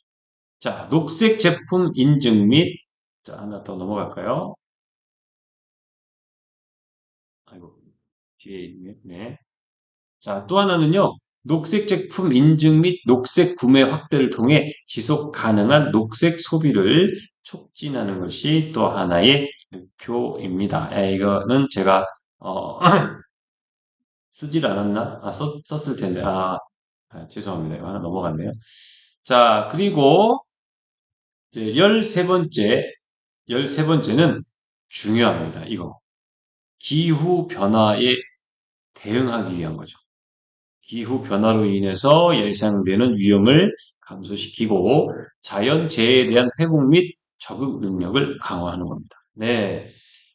B: 자, 녹색 제품 인증 및 자, 하나 더 넘어갈까요? 아이고, 뒤에 있네. 네. 자, 또 하나는요. 녹색 제품 인증 및 녹색 구매 확대를 통해 지속 가능한 녹색 소비를 촉진하는 것이 또 하나의 목표입니다. 이거는 제가 어, 쓰질 않았나? 썼을 텐데. 죄송합니다. 이거 하나 넘어갔네요. 자, 그리고 이제 13번째는 중요합니다. 이거. 기후 변화에 대응하기 위한 거죠. 기후 변화로 인해서 예상되는 위험을 감소시키고 자연재해에 대한 회복 및 적응 능력을 강화하는 겁니다. 네.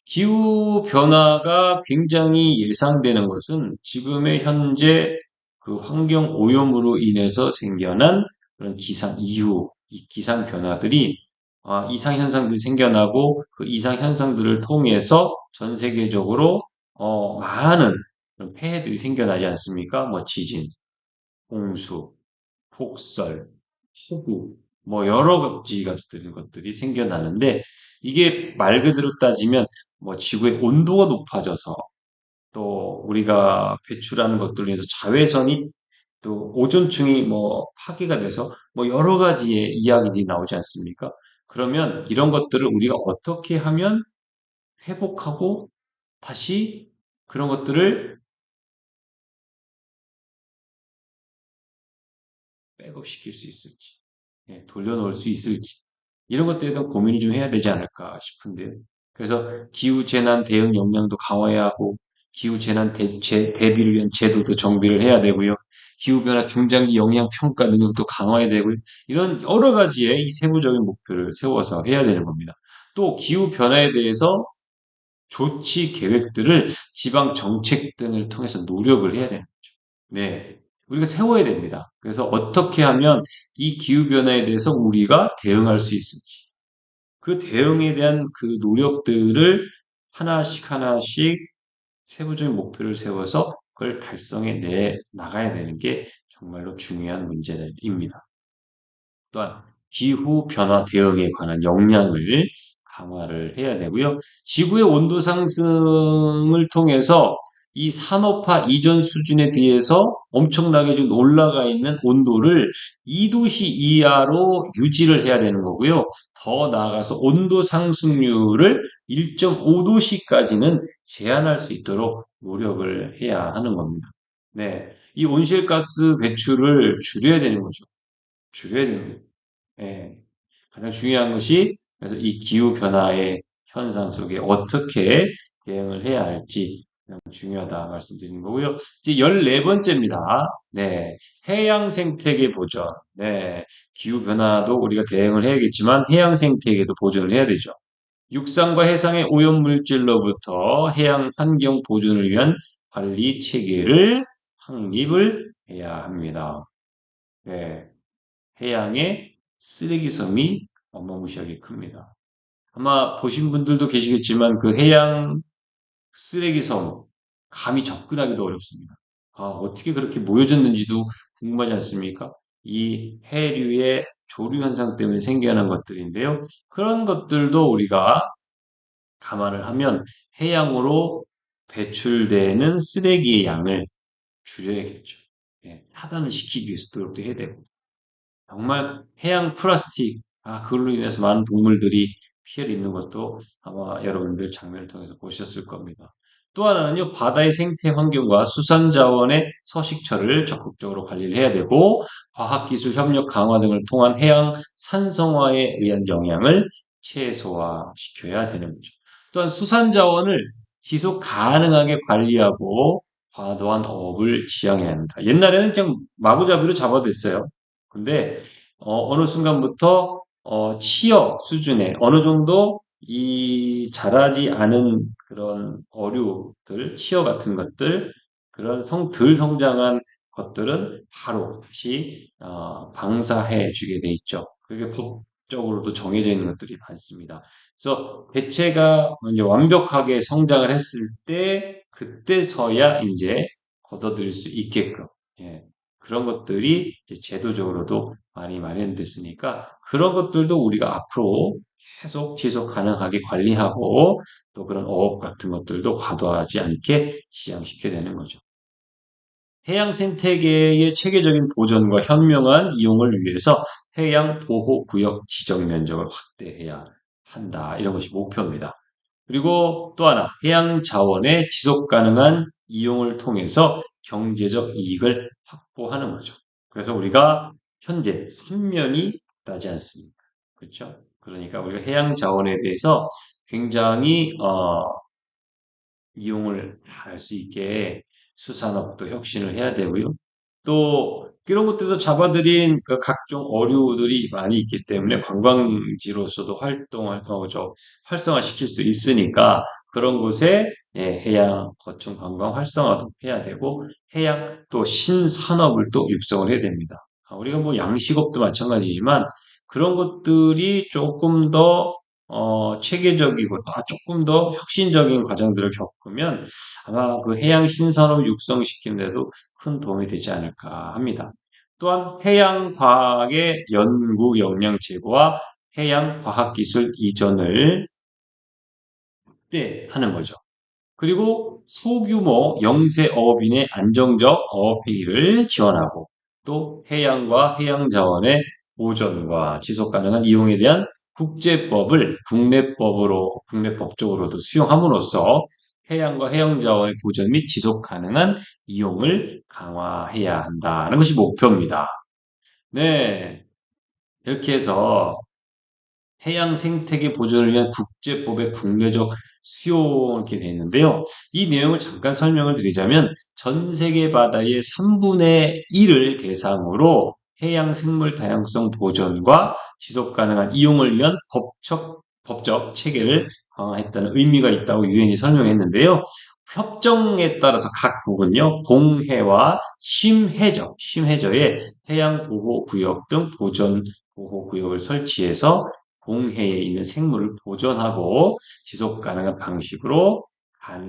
B: 기후 변화가 굉장히 예상되는 것은 지금의 현재 그 환경 오염으로 인해서 생겨난 그런 이 기상 변화들이 이상 현상들이 생겨나고 그 이상 현상들을 통해서 전 세계적으로 많은 그런 폐해들이 생겨나지 않습니까? 뭐 지진, 홍수, 폭설, 폭우, 뭐 여러 가지 같은 것들이 생겨나는데 이게 말 그대로 따지면 뭐 지구의 온도가 높아져서 또 우리가 배출하는 것들로 인해서 자외선이 또 오존층이 뭐 파괴가 돼서 뭐 여러 가지의 이야기들이 나오지 않습니까? 그러면 이런 것들을 우리가 어떻게 하면 회복하고 다시 그런 것들을 백업시킬 수 있을지, 돌려놓을 수 있을지, 이런 것들에 대한 고민이 좀 해야 되지 않을까 싶은데요. 그래서 기후재난 대응 역량도 강화해야 하고, 기후재난 대비를 위한 제도도 정비를 해야 되고요. 기후변화 중장기 영향 평가 능력도 강화해야 되고요. 이런 여러 가지의 이 세부적인 목표를 세워서 해야 되는 겁니다. 또 기후변화에 대해서 조치 계획들을 지방 정책 등을 통해서 노력을 해야 돼요. 네. 우리가 세워야 됩니다. 그래서 어떻게 하면 이 기후변화에 대해서 우리가 대응할 수 있을지, 그 대응에 대한 그 노력들을 하나씩 하나씩 세부적인 목표를 세워서 그걸 달성해 내 나가야 되는 게 정말로 중요한 문제입니다. 또한 기후 변화 대응에 관한 역량을 강화를 해야 되고요. 지구의 온도 상승을 통해서 이 산업화 이전 수준에 비해서 엄청나게 좀 올라가 있는 온도를 2도씨 이하로 유지를 해야 되는 거고요. 더 나아가서 온도 상승률을 1.5도씨까지는 제한할 수 있도록 노력을 해야 하는 겁니다. 네. 이 온실가스 배출을 줄여야 되는 거죠. 줄여야 되는 거예요. 예. 가장 중요한 것이 그래서 이 기후 변화의 현상 속에 어떻게 대응을 해야 할지 가장 중요하다 말씀드리는 거고요. 이제 14번째입니다. 네. 해양 생태계 보전. 네. 기후 변화도 우리가 대응을 해야겠지만 해양 생태계도 보전을 해야 되죠. 육상과 해상의 오염 물질로부터 해양 환경 보존을 위한 관리 체계를 확립을 해야 합니다. 네. 해양의 쓰레기섬이 어마무시하게 큽니다. 아마 보신 분들도 계시겠지만 그 해양 쓰레기섬 감히 접근하기도 어렵습니다. 어떻게 그렇게 모여졌는지도 궁금하지 않습니까? 이 해류의 조류 현상 때문에 생겨난 것들인데요. 그런 것들도 우리가 감안을 하면 해양으로 배출되는 쓰레기의 양을 줄여야겠죠. 차단을 시키기 위해서 노력도 해야 되고. 정말 해양 플라스틱, 그걸로 인해서 많은 동물들이 피해를 입는 것도 아마 여러분들 장면을 통해서 보셨을 겁니다. 또 하나는요, 바다의 생태 환경과 수산 자원의 서식처를 적극적으로 관리를 해야 되고, 과학기술 협력 강화 등을 통한 해양 산성화에 의한 영향을 최소화시켜야 되는 거죠. 또한 수산 자원을 지속 가능하게 관리하고 과도한 어업을 지양해야 합니다. 옛날에는 좀 마구잡이로 잡아댔어요. 근데 어느 순간부터 취역 수준에 어느 정도 이 자라지 않은 그런 어류들, 치어 같은 것들, 그런 덜 성장한 것들은 바로 다시 방사해 주게 돼 있죠. 그게 법적으로도 정해져 있는 것들이 많습니다. 그래서 개체가 이제 완벽하게 성장을 했을 때 그때서야 이제 걷어들일 수 있게끔 예, 그런 것들이 이제 제도적으로도 많이 마련됐으니까 그런 것들도 우리가 앞으로 계속 지속 가능하게 관리하고 또 그런 어업 같은 것들도 과도하지 않게 지양시켜야 되는 거죠. 해양 생태계의 체계적인 보존과 현명한 이용을 위해서 해양 보호 구역 지정 면적을 확대해야 한다. 이런 것이 목표입니다. 그리고 또 하나, 해양 자원의 지속 가능한 이용을 통해서 경제적 이익을 확보하는 거죠. 그래서 우리가 현재 3면이 나지 않습니다. 그렇죠? 그러니까 우리가 해양 자원에 대해서 굉장히 이용을 할 수 있게 수산업도 혁신을 해야 되고요. 또 이런 것들도 잡아들인 그 각종 어류들이 많이 있기 때문에 관광지로서도 활성화시킬 수 있으니까 그런 곳에 해양 거점 관광 활성화도 해야 되고 해양 또 신산업을 또 육성을 해야 됩니다. 우리가 뭐 양식업도 마찬가지지만 그런 것들이 조금 더 체계적이고 조금 더 혁신적인 과정들을 겪으면 아마 그 해양 신산업 육성시키는 데도 큰 도움이 되지 않을까 합니다. 또한 해양 과학의 연구 역량 제고와 해양 과학기술 이전을 하는 거죠. 그리고 소규모 영세어업인의 안정적 어업행위를 지원하고 또 해양과 해양자원의 보존과 지속가능한 이용에 대한 국제법을 국내법적으로도 수용함으로써 해양과 해양자원의 보존 및 지속가능한 이용을 강화해야 한다는 것이 목표입니다. 네, 이렇게 해서 해양 생태계 보존을 위한 국제법의 국내적 수용 이렇게 되어 있는데요. 이 내용을 잠깐 설명을 드리자면 전 세계 바다의 3분의 1을 대상으로 해양 생물 다양성 보존과 지속 가능한 이용을 위한 법적 체계를 강화했다는 의미가 있다고 유엔이 설명했는데요. 협정에 따라서 각국은요, 공해와 심해저에 해양 보호 구역 등 보존 보호 구역을 설치해서 공해에 있는 생물을 보존하고 지속 가능한 방식으로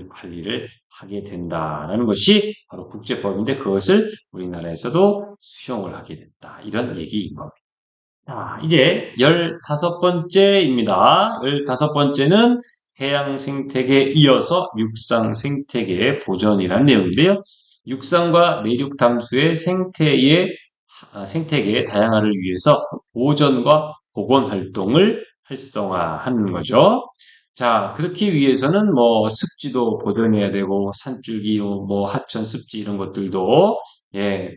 B: 관리를 하게 된다는 것이 바로 국제법인데 그것을 우리나라에서도 수용을 하게 됐다. 이런 얘기인 겁니다. 자, 이제 15번째입니다. 15번째는 해양 생태계에 이어서 육상 생태계의 보존이라는 내용인데요. 육상과 내륙 담수의 생태계의 다양화를 위해서 보존과 복원 활동을 활성화하는 거죠. 자, 그렇기 위해서는 뭐 습지도 보존해야 되고 산줄기, 뭐 하천 습지 이런 것들도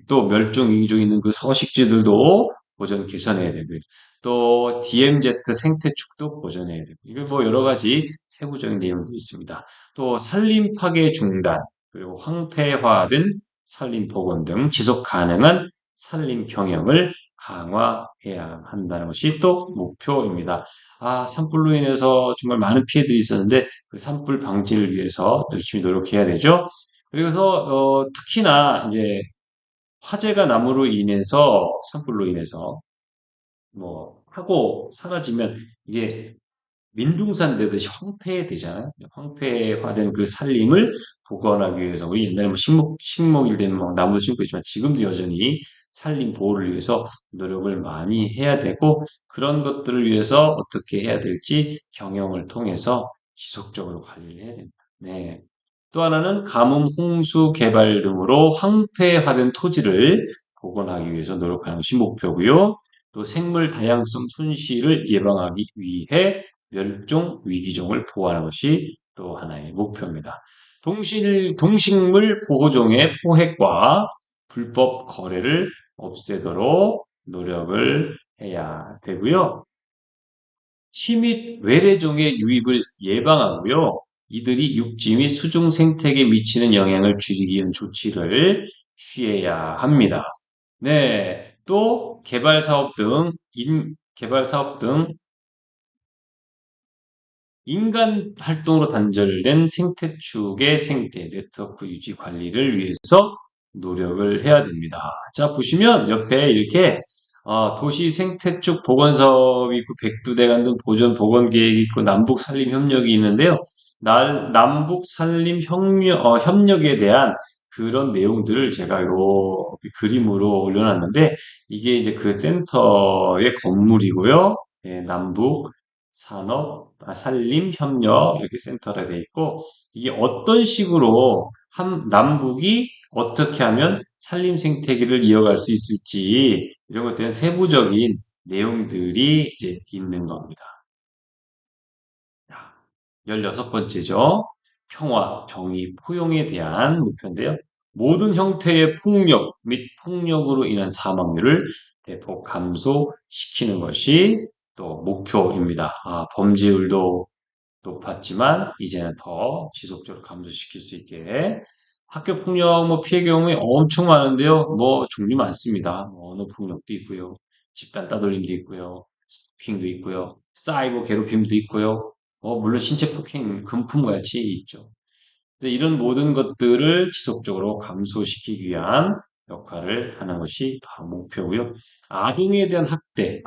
B: 또 멸종 위기종에 있는 그 서식지들도 보존 개선해야 되고요. 또 DMZ 생태축도 보존해야 되고 이게 뭐 여러 가지 세부적인 내용도 있습니다. 또 산림 파괴 중단 그리고 황폐화된 산림 복원 등 지속 가능한 산림 경영을 강화해야 한다는 것이 또 목표입니다. 산불로 인해서 정말 많은 피해들이 있었는데 그 산불 방지를 위해서 열심히 노력해야 되죠. 그래서 특히나 이제 화재가 나무로 인해서 산불로 인해서 뭐 하고 사라지면 이게 민둥산 되듯이 황폐되잖아요. 황폐화된 그 산림을 복원하기 위해서 우리 옛날에 뭐 식목일 되면 뭐 나무도 심고 있지만 지금도 여전히 산림 보호를 위해서 노력을 많이 해야 되고 그런 것들을 위해서 어떻게 해야 될지 경영을 통해서 지속적으로 관리를 해야 됩니다. 네. 또 하나는 가뭄, 홍수 개발 등으로 황폐화된 토지를 복원하기 위해서 노력하는 것이 목표고요. 또 생물 다양성 손실을 예방하기 위해 멸종 위기종을 보호하는 것이 또 하나의 목표입니다. 동식물 보호종의 포획과 불법 거래를 없애도록 노력을 해야 되고요. 침입 외래종의 유입을 예방하고요. 이들이 육지 및 수중 생태계에 미치는 영향을 줄이기 위한 조치를 취해야 합니다. 네, 또 개발 사업 등 인간 활동으로 단절된 생태축의 생태 네트워크 유지 관리를 위해서 노력을 해야 됩니다. 자, 보시면 옆에 이렇게 도시 생태축 보건 사업이 있고 백두대간 등 보전 보건 계획이 있고 남북 산림 협력이 있는데요. 남북 산림 협력에 대한 그런 내용들을 제가 요 그림으로 올려놨는데 이게 이제 그 센터의 건물이고요. 남북 산림 협력 이렇게 센터가 되어 있고 이게 어떤 식으로 남북이 어떻게 하면 산림 생태계를 이어갈 수 있을지 이런 것에 대한 세부적인 내용들이 이제 있는 겁니다. 16번째죠. 평화, 정의, 포용에 대한 목표인데요. 모든 형태의 폭력 및 폭력으로 인한 사망률을 대폭 감소시키는 것이 또 목표입니다. 범죄율도 높았지만 이제는 더 지속적으로 감소시킬 수 있게 학교 폭력 뭐 피해 경험이 엄청 많은데요. 뭐 종류 많습니다. 뭐 언어 폭력도 있고요. 집단 따돌림도 있고요. 스토킹도 있고요. 사이버 괴롭힘도 있고요. 물론 신체 폭행, 금품과 같이 있죠. 근데 이런 모든 것들을 지속적으로 감소시키기 위한 역할을 하는 것이 바로 목표고요. 아동에 대한 학대,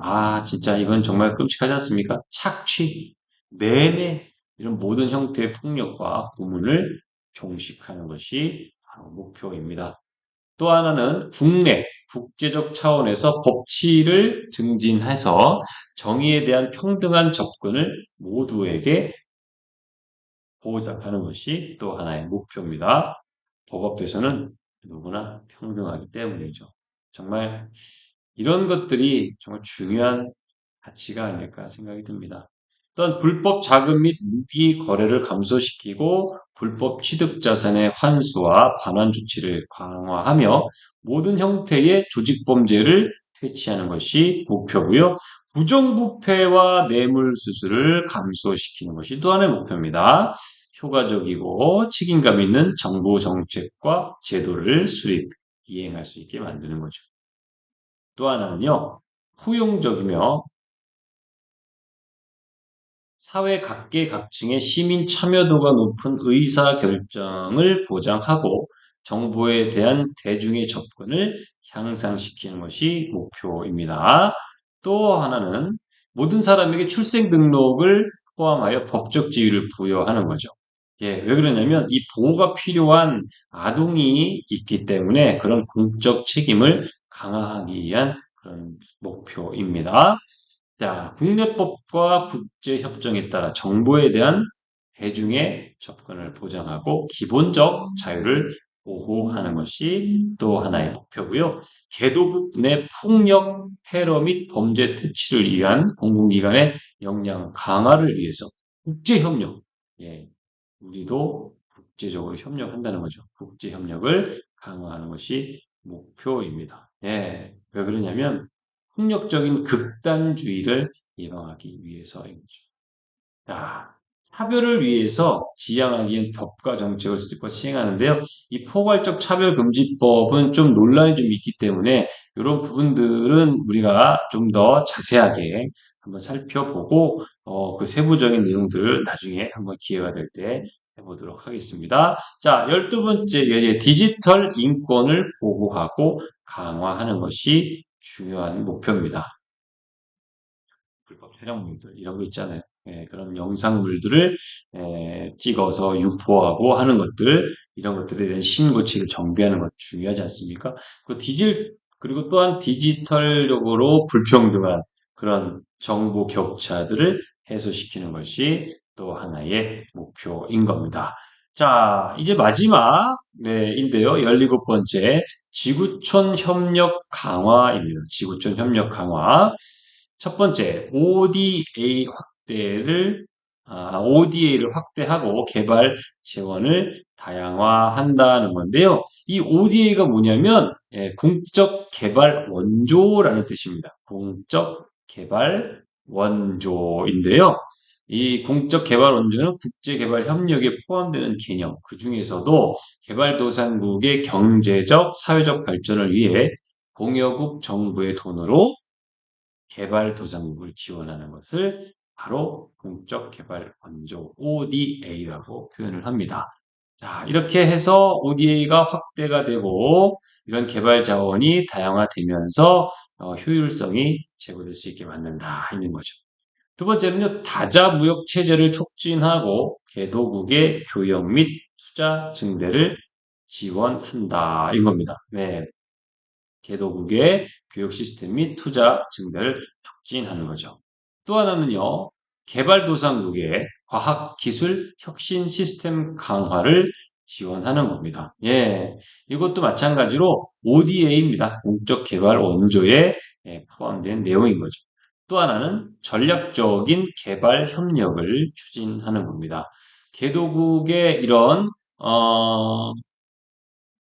B: 진짜 이건 정말 끔찍하지 않습니까? 착취, 매매, 이런 모든 형태의 폭력과 고문을 종식하는 것이 바로 목표입니다. 또 하나는 국내, 국제적 차원에서 법치를 증진해서 정의에 대한 평등한 접근을 모두에게 보장하는 것이 또 하나의 목표입니다. 법 앞에서는 누구나 평등하기 때문이죠. 정말 이런 것들이 정말 중요한 가치가 아닐까 생각이 듭니다. 또한 불법 자금 및 무기 거래를 감소시키고 불법 취득 자산의 환수와 반환 조치를 강화하며 모든 형태의 조직 범죄를 퇴치하는 것이 목표고요. 부정부패와 뇌물수수를 감소시키는 것이 또 하나의 목표입니다. 효과적이고 책임감 있는 정부 정책과 제도를 이행할 수 있게 만드는 거죠. 또 하나는요, 포용적이며 사회 각계각층의 시민 참여도가 높은 의사 결정을 보장하고 정보에 대한 대중의 접근을 향상시키는 것이 목표입니다. 또 하나는 모든 사람에게 출생 등록을 포함하여 법적 지위를 부여하는 거죠. 왜 그러냐면 이 보호가 필요한 아동이 있기 때문에 그런 공적 책임을 강화하기 위한 그런 목표입니다. 자, 국내법과 국제협정에 따라 정보에 대한 대중의 접근을 보장하고 기본적 자유를 보호하는 것이 또 하나의 목표고요. 개도국 내 폭력, 테러 및 범죄 퇴치를 위한 공공기관의 역량 강화를 위해서 국제협력, 우리도 국제적으로 협력한다는 거죠. 국제협력을 강화하는 것이 목표입니다. 왜 그러냐면 폭력적인 극단주의를 예방하기 위해서인 거죠. 자, 차별을 위해서 지향하기 위한 법과 정책을 수립과 시행하는데요. 이 포괄적 차별금지법은 좀 논란이 좀 있기 때문에 이런 부분들은 우리가 좀 더 자세하게 한번 살펴보고 그 세부적인 내용들을 나중에 한번 기회가 될 때 해보도록 하겠습니다. 자, 12번째 디지털 인권을 보호하고 강화하는 것이 중요한 목표입니다. 불법 촬영물들 이런 거 있잖아요. 그런 영상물들을 찍어서 유포하고 하는 것들 이런 것들에 대한 신고책을 정비하는 것 중요하지 않습니까? 그리고 또한 디지털적으로 불평등한 그런 정보 격차들을 해소시키는 것이 또 하나의 목표인 겁니다. 자, 이제 마지막 인데요. 17번째 지구촌 협력 강화입니다. 지구촌 협력 강화. 첫 번째, ODA를 확대하고 개발 재원을 다양화한다는 건데요. 이 ODA가 뭐냐면, 공적 개발 원조라는 뜻입니다. 공적 개발 원조인데요. 이 공적 개발 원조는 국제 개발 협력에 포함되는 개념, 그 중에서도 개발도상국의 경제적, 사회적 발전을 위해 공여국 정부의 돈으로 개발도상국을 지원하는 것을 바로 공적 개발 원조 ODA라고 표현을 합니다. 자, 이렇게 해서 ODA가 확대가 되고 이런 개발 자원이 다양화되면서 효율성이 제고될 수 있게 만든다 있는 거죠. 두 번째는요, 다자 무역 체제를 촉진하고 개도국의 교역 및 투자 증대를 지원한다 인 겁니다. 개도국의 교육 시스템 및 투자 증대를 촉진하는 거죠. 또 하나는요, 개발도상국의 과학 기술 혁신 시스템 강화를 지원하는 겁니다. 예, 이것도 마찬가지로 ODA입니다. 공적 개발 원조에 포함된 내용인 거죠. 또 하나는 전략적인 개발 협력을 추진하는 겁니다. 개도국의 이런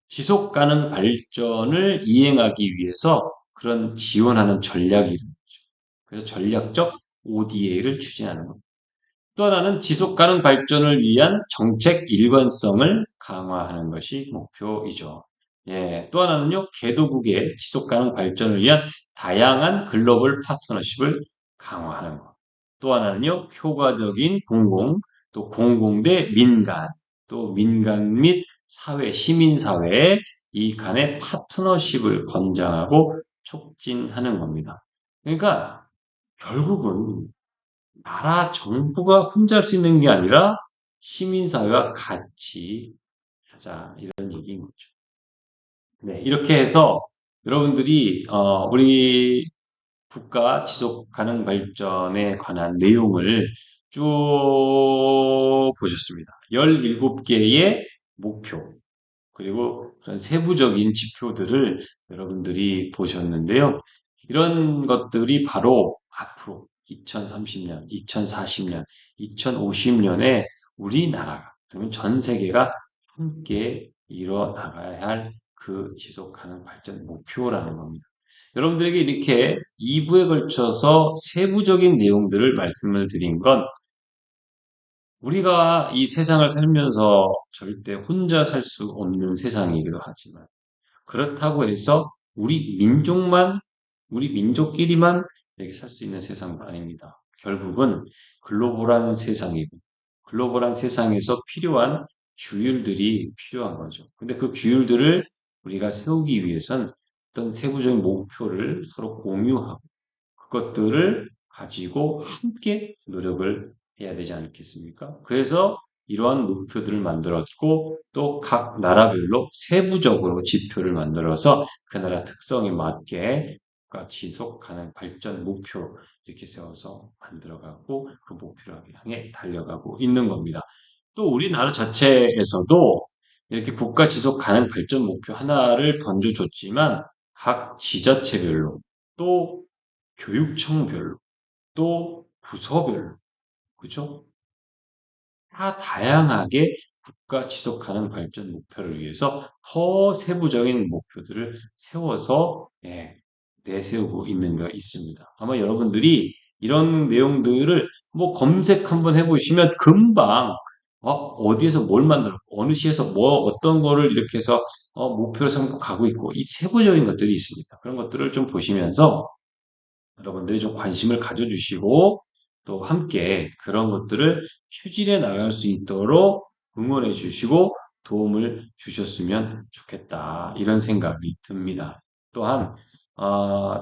B: 지속 가능 발전을 이행하기 위해서 그런 지원하는 전략이 있는 거죠. 그래서 전략적 ODA를 추진하는 겁니다. 또 하나는 지속 가능 발전을 위한 정책 일관성을 강화하는 것이 목표이죠. 예, 또 하나는요, 개도국의 지속 가능 발전을 위한 다양한 글로벌 파트너십을 강화하는 것. 또 하나는요, 효과적인 공공, 또 공공 대 민간, 또 민간 및 사회, 시민사회 이 간의 파트너십을 권장하고 촉진하는 겁니다. 그러니까 결국은 나라 정부가 혼자 할 수 있는 게 아니라 시민사회와 같이 하자 이런 얘기인 거죠. 네, 이렇게 해서 여러분들이 우리 국가 지속 가능 발전에 관한 내용을 쭉 보셨습니다. 17개의 목표, 그리고 그런 세부적인 지표들을 여러분들이 보셨는데요. 이런 것들이 바로 앞으로 2030년, 2040년, 2050년에 우리나라가, 그러면 전 세계가 함께 이뤄 나가야 할 그 지속 가능 발전 목표라는 겁니다. 여러분들에게 이렇게 2부에 걸쳐서 세부적인 내용들을 말씀을 드린 건 우리가 이 세상을 살면서 절대 혼자 살 수 없는 세상이기도 하지만 그렇다고 해서 우리 민족끼리만 이렇게 살 수 있는 세상도 아닙니다. 결국은 글로벌한 세상이고 글로벌한 세상에서 필요한 규율들이 필요한 거죠. 근데 그 규율들을 우리가 세우기 위해선 어떤 세부적인 목표를 서로 공유하고 그것들을 가지고 함께 노력을 해야 되지 않겠습니까? 그래서 이러한 목표들을 만들었고 또 각 나라별로 세부적으로 지표를 만들어서 그 나라 특성에 맞게 지속 가능 발전 목표 이렇게 세워서 만들어가고 그 목표를 향해 달려가고 있는 겁니다. 또 우리나라 자체에서도 이렇게 국가 지속 가능 발전 목표 하나를 던져줬지만 각 지자체별로 또 교육청별로 또 부서별로 그죠? 다 다양하게 국가 지속 가능 발전 목표를 위해서 더 세부적인 목표들을 세워서 내세우고 있는 거 있습니다. 아마 여러분들이 이런 내용들을 뭐 검색 한번 해보시면 금방 어디에서 뭘 만들었고 어느 시에서 뭐 어떤 거를 이렇게 해서 목표를 삼고 가고 있고 이 세부적인 것들이 있습니다. 그런 것들을 좀 보시면서 여러분들이 좀 관심을 가져주시고 또 함께 그런 것들을 추진해 나갈 수 있도록 응원해 주시고 도움을 주셨으면 좋겠다. 이런 생각이 듭니다. 또한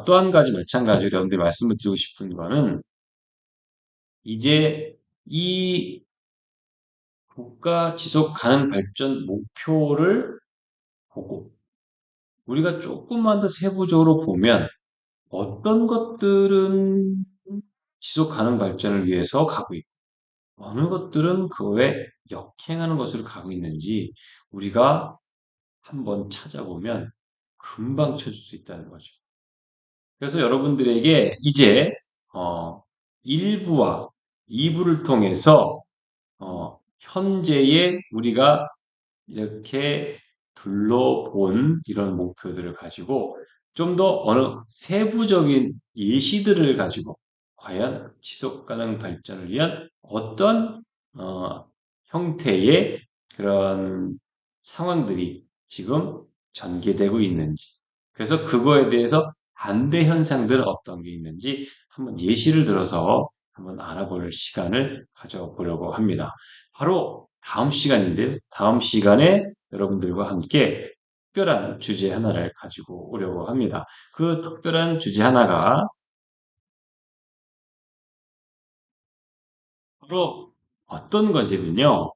B: 또 한 가지 마찬가지로 여러분들이 말씀을 드리고 싶은 거는 이제 이 국가 지속 가능 발전 목표를 보고 우리가 조금만 더 세부적으로 보면 어떤 것들은 지속 가능 발전을 위해서 가고 있고, 어느 것들은 그거에 역행하는 것으로 가고 있는지 우리가 한번 찾아보면 금방 찾을 수 있다는 거죠. 그래서 여러분들에게 이제 어, 1부와 2부를 통해서 현재의 우리가 이렇게 둘러본 이런 목표들을 가지고 좀 더 어느 세부적인 예시들을 가지고 과연 지속 가능 발전을 위한 어떤 어, 형태의 그런 상황들이 지금 전개되고 있는지 그래서 그거에 대해서 반대 현상들은 어떤 게 있는지 한번 예시를 들어서 한번 알아볼 시간을 가져보려고 합니다. 바로 다음 시간인데 다음 시간에 여러분들과 함께 특별한 주제 하나를 가지고 오려고 합니다. 그 특별한 주제 하나가 바로 어떤 거냐면요.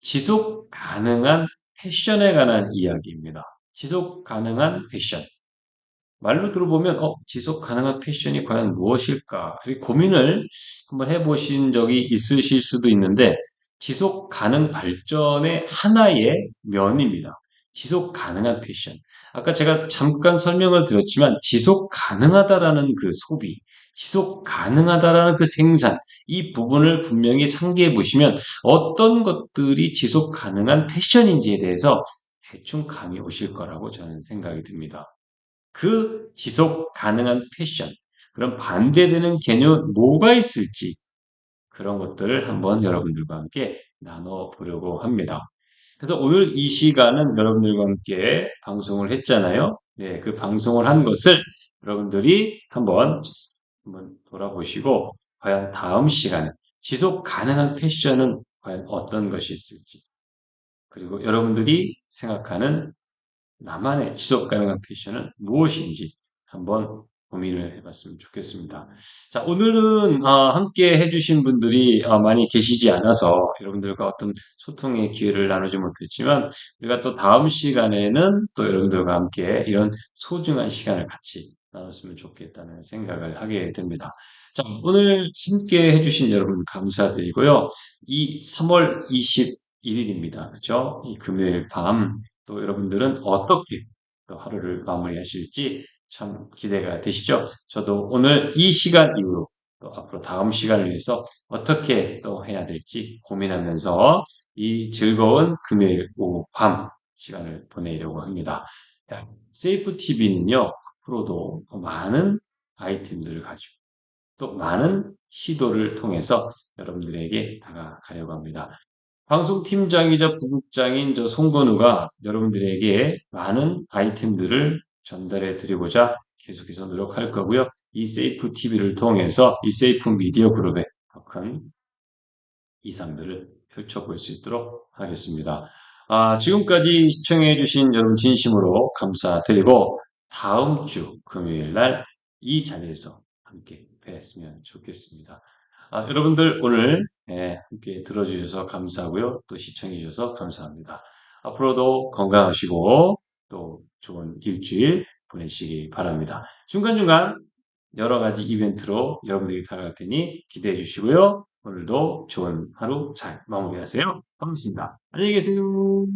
B: 지속 가능한 패션에 관한 이야기입니다. 지속 가능한 패션. 말로 들어보면 지속 가능한 패션이 과연 무엇일까? 고민을 한번 해보신 적이 있으실 수도 있는데 지속 가능 발전의 하나의 면입니다. 지속 가능한 패션. 아까 제가 잠깐 설명을 드렸지만 지속 가능하다라는 그 소비, 지속 가능하다라는 그 생산, 이 부분을 분명히 상기해 보시면 어떤 것들이 지속 가능한 패션인지에 대해서 대충 감이 오실 거라고 저는 생각이 듭니다. 그 지속 가능한 패션, 그럼 반대되는 개념 뭐가 있을지 그런 것들을 한번 여러분들과 함께 나눠보려고 합니다. 그래서 오늘 이 시간은 여러분들과 함께 방송을 했잖아요. 네, 그 방송을 한 것을 여러분들이 한번 돌아보시고, 과연 다음 시간에 지속 가능한 패션은 과연 어떤 것이 있을지, 그리고 여러분들이 생각하는 나만의 지속 가능한 패션은 무엇인지 한번 고민을 해봤으면 좋겠습니다. 자, 오늘은 함께 해주신 분들이 많이 계시지 않아서 여러분들과 어떤 소통의 기회를 나누지 못했지만 우리가 또 다음 시간에는 또 여러분들과 함께 이런 소중한 시간을 같이 나눴으면 좋겠다는 생각을 하게 됩니다. 자, 오늘 함께 해주신 여러분 감사드리고요. 이 3월 21일입니다. 그죠? 이 금요일 밤 또 여러분들은 어떻게 또 하루를 마무리하실지 참 기대가 되시죠? 저도 오늘 이 시간 이후로 또 앞으로 다음 시간을 위해서 어떻게 또 해야 될지 고민하면서 이 즐거운 금요일 오후 밤 시간을 보내려고 합니다. 세이프 TV는요, 앞으로도 많은 아이템들을 가지고 또 많은 시도를 통해서 여러분들에게 다가가려고 합니다. 방송팀장이자 부국장인 저 송건우가 여러분들에게 많은 아이템들을 전달해 드리고자 계속해서 노력할 거고요. 이 세이프 TV를 통해서 이 세이프 미디어 그룹의 더 큰 이상들을 펼쳐볼 수 있도록 하겠습니다. 지금까지 시청해 주신 여러분 진심으로 감사드리고 다음 주 금요일 날 이 자리에서 함께 뵀으면 좋겠습니다. 여러분들 오늘 함께 들어주셔서 감사하고요. 또 시청해 주셔서 감사합니다. 앞으로도 건강하시고 또 좋은 일주일 보내시기 바랍니다. 중간중간 여러 가지 이벤트로 여러분들이 다가갈 테니 기대해 주시고요. 오늘도 좋은 하루 잘 마무리하세요. 반갑습니다. 안녕히 계세요.